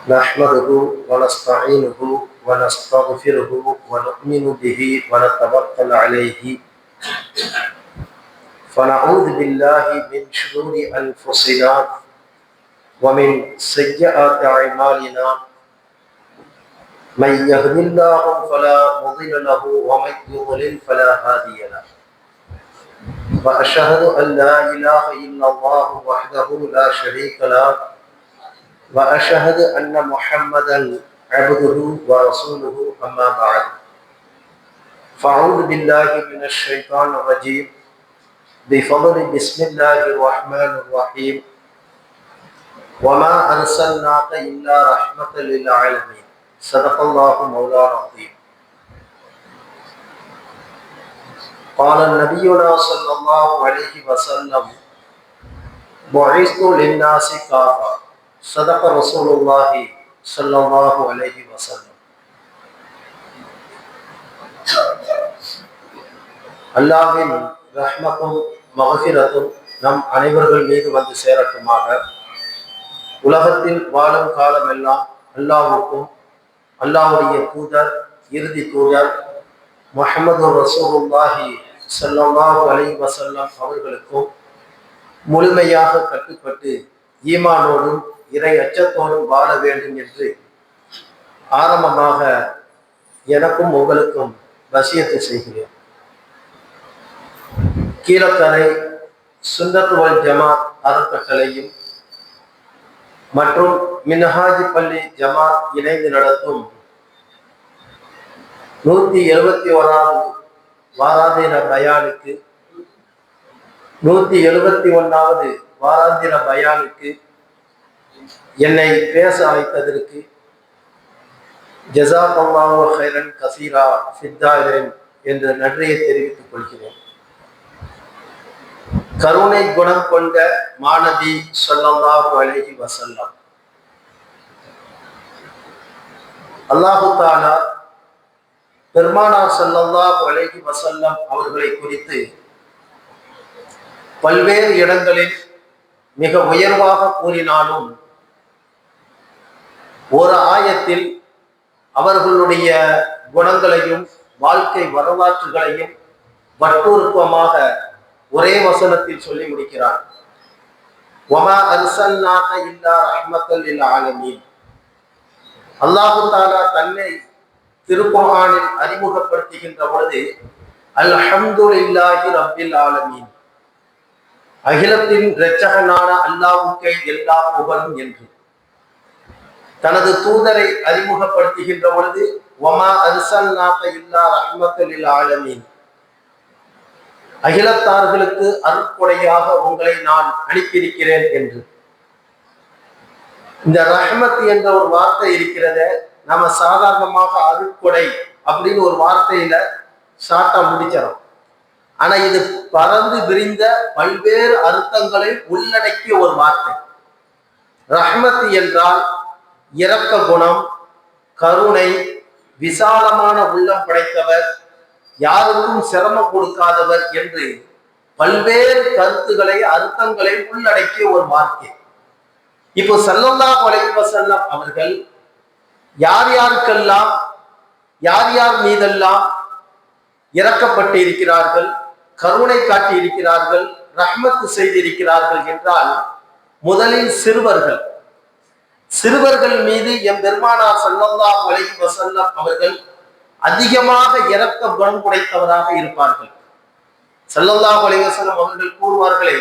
نحمده ونستعينه ونستغفره ونؤمن به ونتوكل عليه فنعوذ بالله من شرور أنفسنا ومن سيئات أعمالنا من يهد الله فلا مضل له ومن يضلل فلا هادي له وأشهد أن لا إله إلا الله وحده لا شريك له وأشهد أن محمدا عبده ورسوله أما بعد فأعوذ بالله من الشيطان الرجيم بفضل بسم الله الرحمن الرحيم وما أرسلناك إلا رحمة للعالمين صدق الله مولانا العظيم قال نبينا صلى الله عليه وسلم بعثت للناس كافة صدق رسول الله صلى الله عليه وسلم. அல்லாஹ்வின் ரஹ்மத்தும் மக்ஃபிரத்தும் நம் அனைவர்கள் மீது வந்து சேரட்டுமாக. உலகத்தில் வாழும் காலமெல்லாம் அல்லாஹ்வுக்கும் அல்லாஹ்வுடைய தூதர் இறுதி தூதர் முஹம்மது ரசூலுல்லாஹி ஸல்லல்லாஹு அலைஹி வஸல்லம் அவர்களுக்கும் முழுமையாக கட்டுப்பட்டு ஈமானோடும் இறை அச்சத்தோடும் வாழ வேண்டும் என்று ஆரம்பமாக எனக்கும் உங்களுக்கும் வசியத்து செய்கிறேன். கீழக்கரை சுன்னத் வல் ஜமாத் அறக்கட்டளையும் மற்றும் மின்ஹாஜ் பள்ளி ஜமாத் இணைந்து நடத்தும் 171வது வாராந்திர பயானுக்கு 171வது வாராந்திர பயானுக்கு என்னை பேச அழைத்ததற்கு ஜஸாக்கல்லாஹு கைரன் கசீரா ஃபித்தாயிரன் என்ற நன்றியை தெரிவித்துக் கொள்கிறேன். கருணை குணம் கொண்ட மாநபி ஸல்லல்லாஹு அலைஹி வஸல்லம் அல்லாஹு தஆலா பெருமானார் ஸல்லல்லாஹு அலைஹி வஸல்லம் அவர்களை குறித்து பல்வேறு இடங்களில் மிக உயர்வாக கூறினாலும் ஒரு ஆயத்தில் அவர்களுடைய குணங்களையும் வாழ்க்கை வரலாற்றுகளையும் வற்புறுத்தமாக ஒரே வசனத்தில் சொல்லி முடிக்கிறார். வமா அர்சல்நாக இல்லா ரஹ்மத்தல் லில் ஆலமீன். அல்லாஹு தஆலா தன்னை திருக்குர்ஆனில் அறிமுகப்படுத்துகின்ற பொழுது அல்ஹம்துலில்லாஹி ரப்பில் ஆலமீன், அகிலத்தின் இரட்சகனான அல்லாஹ்வுக்கே எல்லா புகழும் என்று தனது தூதரை அறிமுகப்படுத்துகின்ற பொழுது வமா அர்சல்நாக இல்லா ரஹ்மத்தல் லில் ஆலமீன், அகிலத்தார்களுக்கு அருட்கொடையாக உங்களை நான் அனுப்பியிருக்கிறேன் என்று. இந்த ரஹ்மத் என்ற ஒரு வார்த்தை இருக்கிறத நாம சாதாரணமாக அருட்கொடை அப்படின்னு ஒரு வார்த்தையில ஷார்ட்டா முடிச்சிடும். ஆனா இது பறந்து விரிந்த பல்வேறு அர்த்தங்களை உள்ளடக்கிய ஒரு வார்த்தை. ரஹ்மத் என்றால் இரக்க குணம், கருணை, விசாலமான உள்ளம் படைத்தவர், யாருக்கும் சிரமம் கொடுக்காதவர் என்று பல்வேறு கருத்துக்களை அர்த்தங்களை உள்ளடக்கிய ஒரு வார்த்தை. இப்போ ஸல்லல்லாஹு அலைஹி வஸல்லம் அவர்கள் யார் யாருக்கெல்லாம் யார் யார் மீதெல்லாம் இறக்கப்பட்டு இருக்கிறார்கள், கருணை காட்டி இருக்கிறார்கள், ரஹ்மத்து செய்திருக்கிறார்கள் என்றால் முதலில் சிறுவர்கள் மீது எம் பெருமானார் ஸல்லல்லாஹு அலைஹி வஸல்லம் அவர்கள் அதிகமாக இரக்க குணம் படைத்தவராக இருப்பார்கள். ஸல்லல்லாஹு அலைஹி வஸல்லம் அவர்கள் கூறுவார்களே,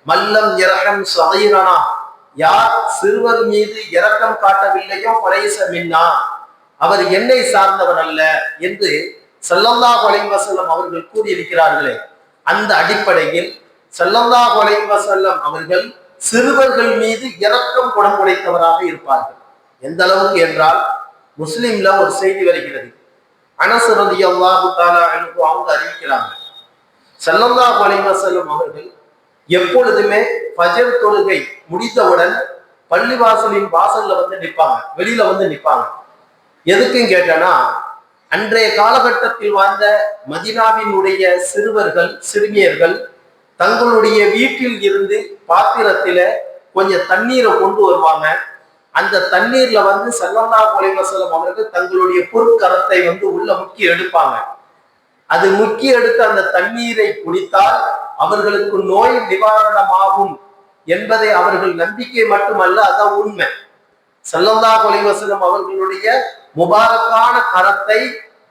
மல்லம் யர்ஹம் ஸகீரனா, யார் சிறுவர் மீது இரக்கம் காட்டவில்லையோ ஃபலைஸ மின்னா, அவர் என்னை சார்ந்தவர் அல்ல என்று ஸல்லல்லாஹு அலைஹி வஸல்லம் அவர்கள் கூறியிருக்கிறார்களே. அந்த அடிப்படையில் ஸல்லல்லாஹு அலைஹி வஸல்லம் அவர்கள் சிறுவர்கள் மீது இரக்கம் குணம் படைத்தவராக இருப்பார்கள். எந்த அளவுக்கு என்றால் முஸ்லிம்ல ஒரு செய்தி வருகிறது. அனஸ் ரலியல்லாஹு தஆலா அன்ஹு அவங்க அறிவிக்கிறாங்க, ஸல்லல்லாஹு அலைஹி வஸல்லம் அவர்கள் எப்பொழுதுமே ஃபஜர் தொழுகை முடித்தவுடன் பள்ளிவாசலின் வாசல்ல வந்து நிற்பாங்க, வெளியில வந்து நிற்பாங்க. எதுக்குன்னு கேட்டனா, அன்றைய காலகட்டத்தில் வாழ்ந்த மதீனாவினுடைய சிறுவர்கள் சிறுமியர்கள் தங்களுடைய வீட்டில் இருந்து பாத்திரத்தில கொஞ்சம் தண்ணீரை கொண்டு வருவாங்க. அந்த தண்ணீர்ல ஸல்லல்லாஹு அலைஹி வஸல்லம் அவர்கள் தங்களுடைய பொற்கரத்தை உள்ள முக்கி எடுப்பாங்க. அது முக்கி எடுத்து அந்த தண்ணீரை குடித்தால் அவர்களுக்கு நோய் நிவாரணமாகும் என்பதை அவர்கள் நம்பிக்கை மட்டுமல்ல, அதான் உண்மை. ஸல்லல்லாஹு அலைஹி வஸல்லம் அவர்களுடைய முபாரக்கான கரத்தை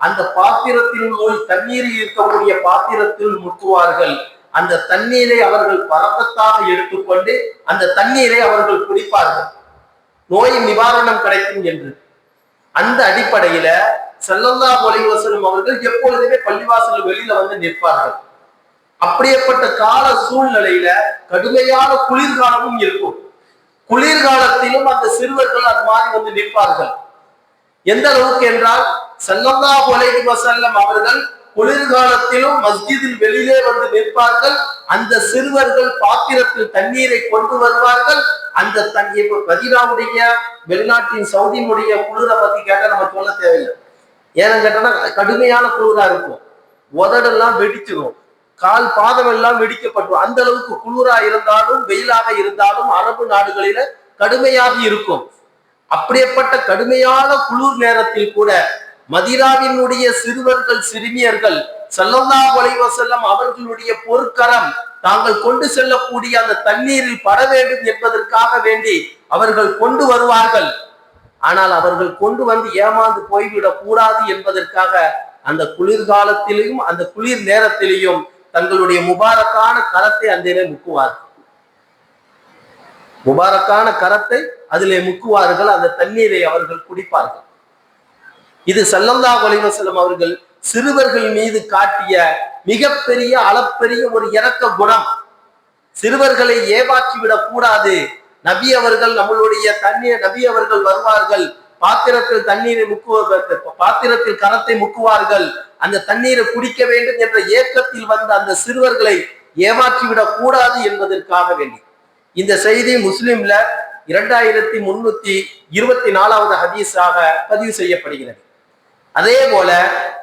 அந்த பாத்திரத்தில் தண்ணீரில் இருக்கக்கூடிய பாத்திரத்தில் முக்குவார்கள். அந்த தண்ணீரை அவர்கள் பரக்கத்தாக எடுத்துக்கொண்டு அந்த தண்ணீரை அவர்கள் குடிப்பார்கள், நோய் நிவாரணம் கிடைக்கும் என்று. அந்த அடிப்படையில ஸல்லல்லாஹு அலைஹி வஸல்லம் அவர்கள் எப்பொழுதுமே பள்ளிவாசல் வெளியில நிற்பார்கள். அப்படியேப்பட்ட கால சூழ்நிலையில கடுமையான குளிர்காலமும் இருக்கும். குளிர்காலத்திலும் அந்த சிறுவர்கள் அது மாதிரி நிற்பார்கள். எந்த அளவுக்கு என்றால் ஸல்லல்லாஹு அலைஹி வஸல்லம் அவர்கள் குளிர்காலத்திலும் மஸ்ஜிதில் வெளியிலே நிற்பார்கள். அந்த சிறுவர்கள் பாத்திரத்தில் தண்ணீரை கொண்டு வருவார்கள். அந்த தண்ணீர் மதீனாவுடைய வெளிநாட்டின் சவுதியினுடைய குளிரை பத்தி கேட்டா நம்ம சொல்ல தேவையில்லை. ஏன்னு கேட்டோம்னா கடுமையான குளிரா இருக்கும். உதடெல்லாம் வெடிச்சிடும், கால் பாதம் எல்லாம் வெடிக்கப்படும். அந்த அளவுக்கு குளிரா இருந்தாலும் வெயிலாக இருந்தாலும் அரபு நாடுகளில கடுமையாக இருக்கும். அப்படியேப்பட்ட கடுமையான குளிர் நேரத்தில் கூட மதீனாவினுடைய சிறுவர்கள் சிறுமியர்கள் ஸல்லல்லாஹு அலைஹி வஸல்லம் அவர்களுடைய பொற்கரம் தாங்கள் கொண்டு செல்லக்கூடிய அந்த தண்ணீரில் பட வேண்டும் என்பதற்காக வேண்டி அவர்கள் கொண்டு வருவார்கள். ஆனால் அவர்கள் கொண்டு ஏமாந்து போய்விடக் கூடாது என்பதற்காக அந்த குளிர்காலத்திலையும் அந்த குளிர் நேரத்திலையும் தங்களுடைய முபாரக்கான கரத்தை அதிலே முக்குவார்கள். முபாரக்கான கரத்தை அதிலே முக்குவார்கள். அந்த தண்ணீரை அவர்கள் குடிப்பார்கள். இது ஸல்லல்லாஹு அலைஹி வஸல்லம் அவர்கள் சிறுவர்கள் மீது காட்டிய மிகப்பெரிய அளப்பெரிய ஒரு இரக்க குணம். சிறுவர்களை ஏமாற்றிவிடக் கூடாது. நபி அவர்கள் நம்மளுடைய நபி அவர்கள் வருவார்கள், பாத்திரத்தில் தண்ணீரை பாத்திரத்தில் கரத்தை முக்குவார்கள், அந்த தண்ணீரை குடிக்க வேண்டும் என்ற ஏக்கத்தில் அந்த சிறுவர்களை ஏமாற்றிவிடக் கூடாது என்பதற்காக வேண்டி இந்த செய்தி முஸ்லிம்ல 2324வது ஹதீஸாக பதிவு செய்யப்படுகிறது. அதே போல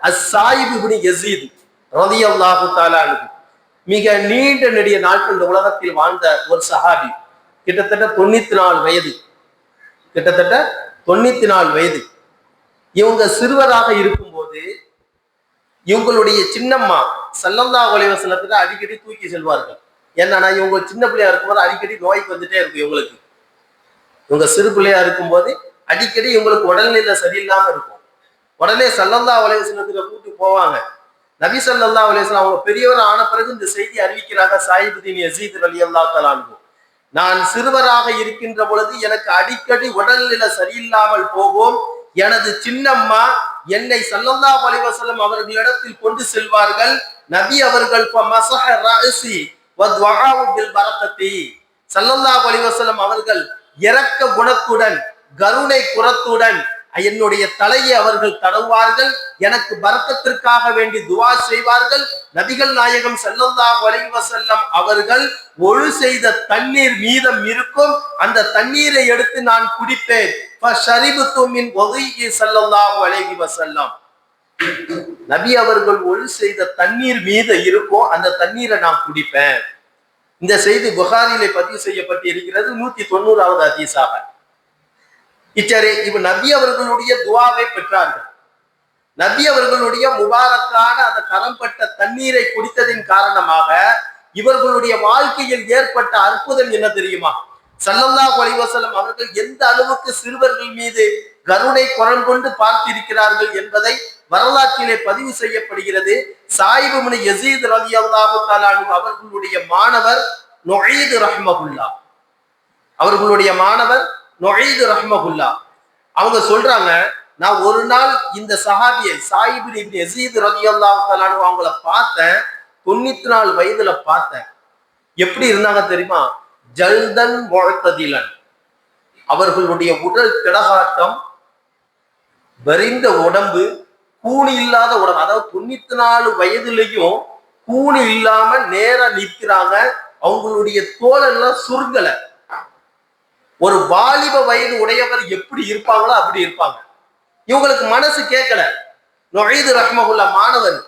அஸ்ஸாயிப் இப்னு யஸீத் ரலியல்லாஹு தஆலா அன்ஹு மிக நீண்ட நெடிய நாட்கள் இந்த உலகத்தில் வாழ்ந்த ஒரு சஹாபி. கிட்டத்தட்ட 94 வயது. கிட்டத்தட்ட 94 வயது. இவங்க சிறுவராக இருக்கும்போது இவங்களுடைய சின்னம்மா ஸல்லல்லாஹு அலைஹி வஸல்லத்தை அடிக்கடி தூக்கி செல்வார்கள். என்னன்னா இவங்க சின்ன பிள்ளையா இருக்கும்போது அடிக்கடி நோய்க்கு வந்துட்டே இருக்கும். இவங்க சிறு பிள்ளையா இருக்கும்போது அடிக்கடி இவங்களுக்கு உடல்நிலை சரியில்லாம இருக்கும். உடனே ஸல்லல்லாஹு அலைஹி வஸல்லத்தை கூட்டி போவாங்க. நபி ஸல்லல்லாஹு அலைஹி வஸல்லம் அவங்க பெரியவர் ஆன பிறகு இந்த செய்தி அறிவிக்கிறாங்க. ஸாயிப் இப்னு யஸீத் ரலியல்லாஹு தஆலா அன்ஹு, நான் சிறுவராக இருக்கின்ற பொழுது எனக்கு அடிக்கடி உடல்நிலை சரியில்லாமல் போகும். எனது சின்னம்மா என்னை ஸல்லல்லாஹு அலைஹி வஸல்லம் அவர்களிடத்தில் கொண்டு செல்வார்கள். நபி அவர்கள் ஃபமஸஹ ரஅஸி வதுஆஉ பில் பரக்கத்தி, ஸல்லல்லாஹு அலைஹி வஸல்லம் அவர்கள் இரக்க குணத்துடன் கருணை குரத்துடன் என்னுடைய தலையை அவர்கள் தடவுவார்கள். எனக்கு பரக்கத்திற்காக வேண்டி துஆ செய்வார்கள். நபிகள் நாயகம் ஸல்லல்லாஹு அலைஹி வஸல்லம் அவர்கள் ஒழு செய்த தண்ணீர் மீதம் இருக்கும். அந்த தண்ணீரை எடுத்து நான் குடிப்பேன். ஃபஷரிபது மின் வதீஇ ஸல்லல்லாஹு அலைஹி வஸல்லம், நபி அவர்கள் ஒழு செய்த தண்ணீர் மீது இருக்கும், அந்த தண்ணீரை நான் குடிப்பேன். இந்த செய்தி புகாரிலே பதிவு செய்யப்பட்டு இருக்கிறது 190வது ஹதீஸாக. இவர் நபி அவர்களுடைய துஆவை பெற்றார்கள். நபி அவர்களுடைய முபாரக்கான அந்த கரம்பட்ட தண்ணீரை குடித்ததின் காரணமாக இவர்களுடைய வாழ்க்கையில் ஏற்பட்ட அற்புதம் என்ன தெரியுமா? ஸல்லல்லாஹு அலைஹி வஸல்லம் அவர்கள் எந்த அளவுக்கு சிறுவர்கள் மீது கருணை குரல் கொண்டு பார்த்திருக்கிறார்கள் என்பதை வரலாற்றிலே பதிவு செய்யப்படுகிறது. ஸாயிப் இப்னு யஸீத் ரலியல்லாஹு தஆலா அன்ஹு அவர்களுடைய மாணவர் நுஈத் ரஹ்மஹுல்லாஹ், அவர்களுடைய மாணவர் நுஈத் ரஹ்மஹுல்லாஹ் அவங்க சொல்றாங்க, நான் ஒரு நாள் இந்த சஹாபியை ஸாயிப் இப்னு யஸீத் ரலியல்லாஹு தஆலா அன்ஹு அவங்கள பார்த்தேன். 94 வயதுல பார்த்தேன். எப்படி இருந்தாங்க தெரியுமா? ஜல்தன் முஅ்ததிலன், அவர்களுடைய உடல் திடகாட்டம், வரிந்த உடம்பு, கூணி இல்லாத உடம்பு. அதாவது 94 வயதுலயும் கூணி இல்லாம நேரா நிற்கிறாங்க. அவங்களுடைய தோலெல்லாம் சுருங்கல. ஒரு வாலிப வயது உடையவர் எப்படி இருப்பாங்களோ அப்படி இருப்பாங்க. இவங்களுக்கு மனசு கேட்கல. நுஈத் ரஹ்மஹுல்லாஹ் மாணவர்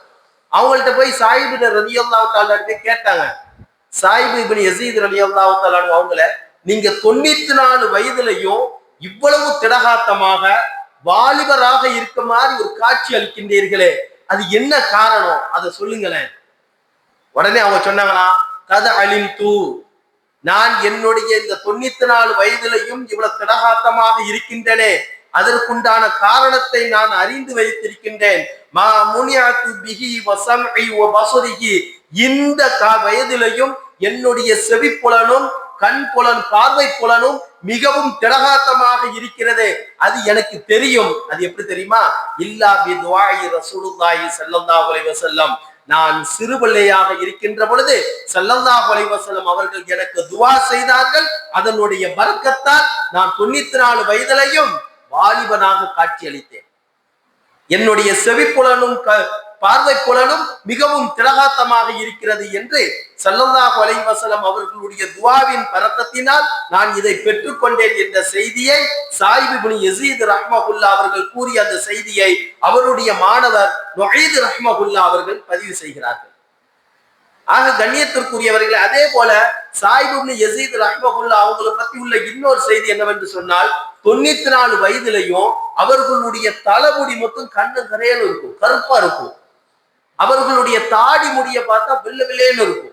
அவங்கள்ட்ட போய் ஸாயிப் ரலியல்லாஹு தஆலா கேட்டாங்க. ஸாயிப் இப்னு யஸீத் ரலியல்லாஹு தஆலா அவங்கள நீங்க 94 வயதிலையும் இவ்வளவு திடகாத்தமாக வாலிபராக இருக்க மாதிரி ஒரு காட்சி அளிக்கின்றீர்களே, அது என்ன காரணம்? அதை சொல்லுங்களேன். உடனே அவங்க சொன்னாங்களா, கத அலிம் தூ, நான் என்னுடைய இந்த 94 வயதிலையும் இவ்வளவு திடகாத்தமாக இருக்கின்றனே, அதற்குண்டான காரணத்தை நான் அறிந்து வைத்திருக்கின்றேன். இந்த வயதிலையும் என்னுடைய செவிப்புலனும் கண் புலன் பார்வை புலனும் மிகவும் திடகாத்தமாக இருக்கிறது. அது எனக்கு தெரியும். அது எப்படி தெரியுமா? இல்லா பி துஆஇ ரசூலுல்லாஹி ஸல்லல்லாஹு அலைஹி வஸல்லம், நான் சிறு பிள்ளையாக இருக்கின்ற பொழுது ஸல்லல்லாஹு அலைஹி வஸல்லம் அவர்கள் எனக்கு துஆ செய்தார்கள். அதனுடைய பரக்கத்தால் நான் 94 வயதிலையும் வாலிபனாக காட்சி அளித்தேன். என்னுடைய செவிப்புலனும் பார்வை புலனும் மிகவும் திடகாத்தமாக இருக்கிறது என்று ஸல்லல்லாஹு அலைஹி வஸல்லம் அவர்களுடைய துஆவின் பரக்கத்தினால் நான் இதை பெற்றுக்கொண்டேன் என்ற செய்தியை சாயிப் இப்னு யஸீத் ரஹ்மஹுல்லாஹ் அவர்கள் கூறிய அந்த செய்தியை அவருடைய மாணவர் நுஈத் ரஹ்மஹுல்லாஹ் அவர்கள் பதிவு செய்கிறார்கள். ஆக கண்ணியத்திற்குரியவர்களே, அதே போல சாயிப் இப்னு யஸீத் ரஹ்மஹுல்லாஹ் அவங்களை பத்தி உள்ள இன்னொரு செய்தி என்னவென்று சொன்னால், 94 வயதிலையும் அவர்களுடைய தலைமுடி மட்டும் கண்ணு கரையன்னு இருக்கும், கருப்பா இருக்கும். அவர்களுடைய தாடி முடிய பார்த்தா வெள்ள வெள்ளேன்னு இருக்கும்.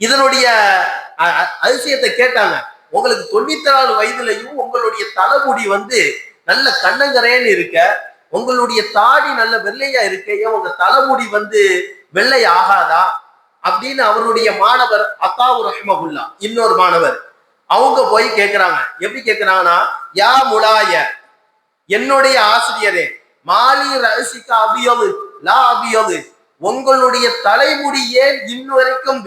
இதனுடைய அதிசயத்தை கேட்டாங்க, உங்களுக்கு 94 வயதிலையும் உங்களுடைய தலைமுடி நல்ல கண்ணங்கரையன்னு இருக்க, உங்களுடைய தாடி நல்ல வெள்ளையா இருக்க, ஏன் உங்க தலைமுடி வெள்ளை ஆகாதா அப்படின்னு அவருடைய மாணவர் அத்தாவு ரஹ்மஹுல்லாஹ் இன்னொரு மாணவர் அவங்க போய் கேட்கிறாங்க. எப்படி கேட்கிறாங்கன்னா, யா முலாய, என்னுடைய ஆசிரியரே, மாலி ரசிகா அபியது லா அபியது, உங்களுடைய தலைமுடி ஏன் இன்னுவரைக்கும்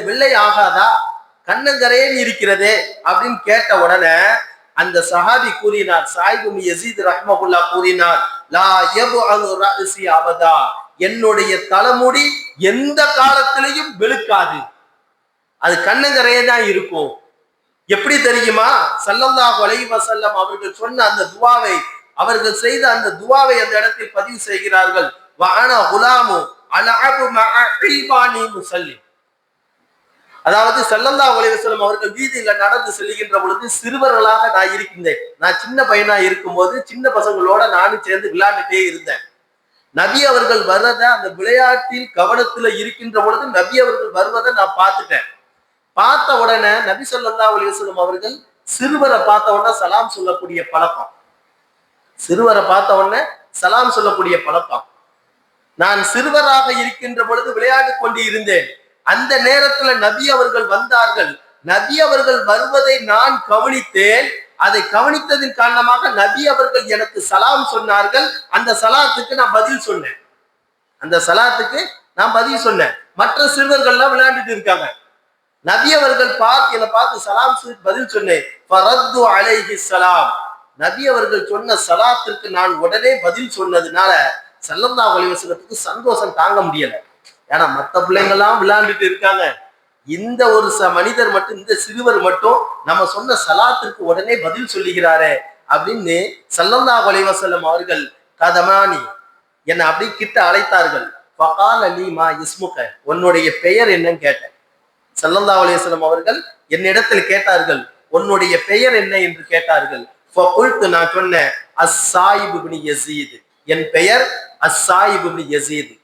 வெள்ளை ஆகாதா, கண்ணங்கரையன் இருக்கிறதே அப்படின்னு கேட்ட உடனே அந்த சஹாபி கூறினார், சாயிப் இப்னு யஸீத் ரஹ்மஹுல்லாஹ் கூறினார், லா யபஅது ரஅசி அபதா, என்னுடைய தலைமுடி எந்த காலத்திலையும் வெளுக்காது, அது கண்ணங்கரையே தான் இருக்கும். எப்படி தெரியுமா? ஸல்லல்லாஹு அலைஹி வஸல்லம் அவர்கள் சொன்ன அந்த துஆவை, அவர்கள் செய்த அந்த துஆவை அந்த இடத்தில் பதிவு செய்கிறார்கள். வஅன குலாமு அலஅபு மஅ இல்பானி முஸல்லி, அதாவது ஸல்லல்லாஹு அலைஹி வஸல்லம் அவர்கள் வீதியில நடந்து செல்கின்ற பொழுது சிறுவர்களாக நான் இருக்கின்றேன். நான் சின்ன பையனா இருக்கும்போது சின்ன பசங்களோட நானும் சேர்ந்து விளையாண்டுட்டே இருந்தேன். நபி அவர்கள் வர்றத, அந்த விளையாட்டில் கவனத்துல இருக்கின்ற பொழுது நபி அவர்கள் வருவதை நான் பார்த்துட்டேன். பார்த்த உடனே நபி ஸல்லல்லாஹு அலைஹி வஸல்லம் அவர்கள் சிறுவரை பார்த்த உடனே சலாம் சொல்லக்கூடிய பழக்கம், சிறுவரை பார்த்த உடனே சலாம் சொல்லக்கூடிய பழக்கம். நான் சிறுவராக இருக்கின்ற பொழுது விளையாடி கொண்டு இருந்தேன். அந்த நேரத்துல நபி அவர்கள் வந்தார்கள். நபி அவர்கள் வருவதை நான் கவனித்தேன். அதை கவனித்ததின் காரணமாக நபி அவர்கள் எனக்கு சலாம் சொன்னார்கள். அந்த சலாத்துக்கு நான் பதில் சொன்னேன். அந்த சலாத்துக்கு நான் பதில் சொன்னேன். மற்ற சிறுவர்கள்லாம் விளையாண்டுட்டு இருக்காங்க. நபி அவர்கள் என்னை பார்த்து சலாம் பதில் சொன்னேன். ஃபரத்து அலைஹி ஸலாம், நபி அவர்கள் சொன்ன சலாத்திற்கு நான் உடனே பதில் சொன்னதுனால ஸல்லல்லாஹு அலைஹி வஸல்லத்துக்கு சந்தோஷம் தாங்க முடியல. ஏன்னா மற்ற பிள்ளைங்கள்லாம் விளையாண்டுட்டு இருக்காங்க, இந்த ஒரு மனிதர் மட்டும், இந்த சிறுவர் மட்டும் நம்ம சொன்ன சலாத்திற்கு உடனே பதில் சொல்லுகிறாரே அப்படின்னு ஸல்லல்லாஹு அலைஹி வஸல்லம் அவர்கள் கதமானி என்னை அப்படி கிட்ட அழைத்தார்கள். ஃபகால லீ மா இஸ்முக, உன்னுடைய பெயர் என்னன்னு கேட்டேன். ஸல்லல்லாஹு அலைஹி வஸல்லம் அவர்கள் என்னிடத்தில் கேட்டார்கள், உன்னுடைய பெயர் என்ன என்று கேட்டார்கள். ஃபகுல்து, நான் சொன்னேன், அஸ்ஸாயிப் இப்னு யஸீத், என் பெயர் அஸ்ஸாயிப் இப்னு யஸீத்.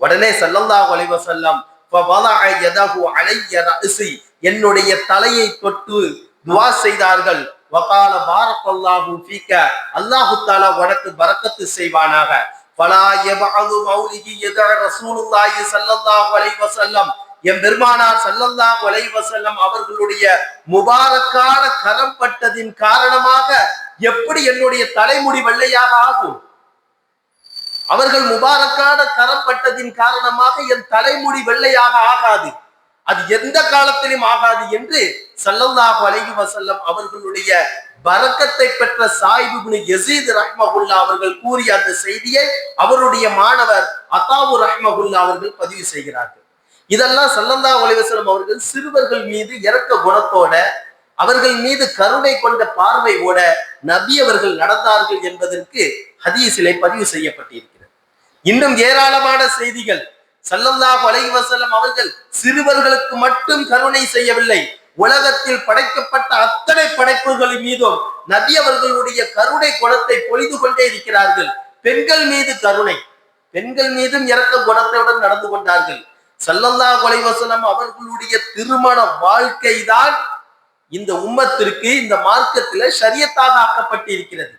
உடனே ஸல்லல்லாஹு அலைஹி வஸல்லம் ஃபவலஅ யதஹு அலைய ரஅஸி, என்னுடைய தலையை தொட்டு துஆ செய்தார்கள். வகால பாரக்கல்லாஹு ஃபீக, அல்லாஹ் தஆலா உனக்கு பரக்கத்து செய்வானாக. ஃபலா யபஅது மௌலிகி யதா ரசூலுல்லாஹி ஸல்லல்லாஹு அலைஹி வஸல்லம், என் பெருமானார் ஸல்லல்லாஹு அலைஹி வஸல்லம் அவர்களுடைய முபாரக்கான கரம் பட்டதின் காரணமாக எப்படி என்னுடைய தலைமுடி வெள்ளையாக ஆகும்? அவர்கள் முபாரக்கான கரம் பட்டதின் காரணமாக என் தலைமுடி வெள்ளையாக ஆகாது, அது எந்த காலத்திலும் ஆகாது என்று ஸல்லல்லாஹு அலைஹி வஸல்லம் அவர்களுடைய பரக்கத்தை பெற்ற சாயிப் இப்னு யஸீத் ரஹ்மஹுல்லாஹ் அவர்கள் கூறிய அந்த செய்தியை அவருடைய மாணவர் அத்தாவு ரஹ்மஹுல்லாஹ் அவர்கள் பதிவு செய்கிறார்கள். இதெல்லாம் ஸல்லல்லாஹு அலைஹி வஸல்லம் அவர்கள் சிறுவர்கள் மீது இரக்க குணத்தோட, அவர்கள் மீது கருணை கொண்ட பார்வையோட நபி அவர்கள் நடந்தார்கள் என்பதற்கு ஹதீஸிலே பதிவு செய்யப்பட்டிருக்கிறது. இன்னும் ஏராளமான செய்திகள். ஸல்லல்லாஹு அலைஹி வஸல்லம் அவர்கள் சிறுவர்களுக்கு மட்டும் கருணை செய்யவில்லை, உலகத்தில் படைக்கப்பட்ட அத்தனை படைப்புகளின் மீதும் நபி அவர்களுடைய கருணை குணத்தை பொழிந்து கொண்டே இருக்கிறார்கள். பெண்கள் மீது கருணை, பெண்கள் மீதும் இரக்க குணத்துடன் நடந்து கொண்டார்கள். ஸல்லல்லாஹு அலைஹி வஸல்லம் அவர்களுடைய திருமண வாழ்க்கை தான் இந்த உம்மத்திற்கு இந்த மார்க்கத்தில ஷரியத்தாக ஆக்கப்பட்டிருக்கிறது.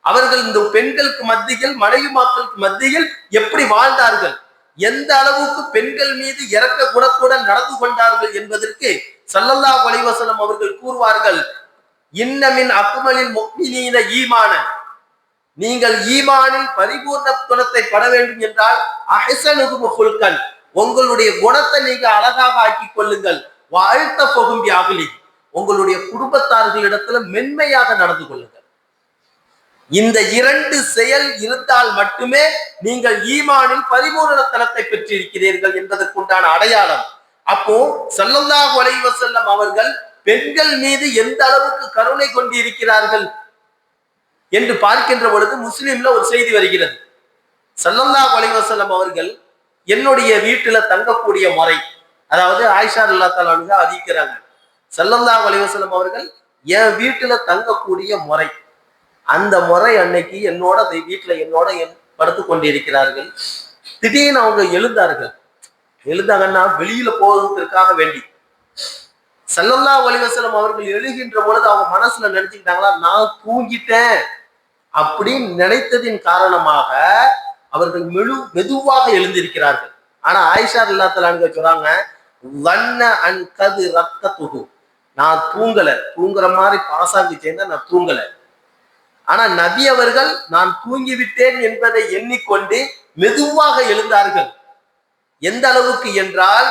அவர்கள் இந்த பெண்களுக்கு மத்தியில், மனைவி மக்களுக்கு மத்தியில் எப்படி வாழ்ந்தார்கள், எந்த அளவுக்கு பெண்கள் மீது இரக்க குணத்துடன் நடந்து கொண்டார்கள் என்பதற்கு ஸல்லல்லாஹு அலைஹி வஸல்லம் அவர்கள் கூறுவார்கள், இன்ன மின் அக்மலில் முஃமினீன ஈமானன், நீங்கள் ஈமானில் பரிபூர்ண குணத்தை பெற வேண்டும் என்றால் அஹ்ஸனுஹும் குல்கன், உங்களுடைய குணத்தை நீங்க அழகாக ஆக்கிக் கொள்ளுங்கள். வாழ்த்த போகும் வியாகுலி, உங்களுடைய குடும்பத்தார்களிடத்துல மென்மையாக நடந்து கொள்ளுங்கள். இந்த இரண்டு செயல் இருந்தால் மட்டுமே நீங்கள் ஈமானில் பரிபூரண தலத்தை பெற்றிருக்கிறீர்கள் என்பதற்குண்டான அடையாளம். அப்போ ஸல்லல்லாஹு அலைஹி வஸல்லம் அவர்கள் பெண்கள் மீது எந்த அளவுக்கு கருணை கொண்டிருக்கிறார்கள் என்று பார்க்கின்ற பொழுது முஸ்லிம்ல ஒரு செய்தி வருகிறது. ஸல்லல்லாஹு அலைஹி வஸல்லம் அவர்கள் என்னுடைய வீட்டுல தங்கக்கூடிய முறை, அதாவது ஆயிஷா ரலியல்லாஹு அன்ஹா அறிவிக்கிறாங்க, ஸல்லல்லாஹு அலைஹி வஸல்லம் அவர்கள் என் வீட்டுல தங்கக்கூடிய முறை, அந்த முறை அன்னைக்கு என்னோட வீட்டுல என்னோட படுத்து கொண்டிருக்கிறார்கள். திடீர்னு அவங்க எழுந்தாங்கன்னா வெளியில போவதற்காக வேண்டி ஸல்லல்லாஹு அலைஹி வஸல்லம் அவர்கள் எழுகின்ற பொழுது அவங்க மனசுல நினைச்சுக்கிட்டாங்களா, நான் தூங்கிட்டேன் அப்படின்னு நினைத்ததின் காரணமாக அவர்கள் மெதுவாக எழுந்திருக்கிறார்கள். ஆனா ஆயிஷா ரலியல்லாஹு அன்ஹா சொல்றாங்க, வண்ண அன் கது ரத்தத்துகு, நான் தூங்குற மாதிரி பாசாங்கி சேர்ந்தா நான் தூங்கல. ஆனா நபி அவர்கள் நான் தூங்கிவிட்டேன் என்பதை எண்ணிக்கொண்டு மெதுவாக எழுந்தார்கள். எந்த அளவுக்கு என்றால்,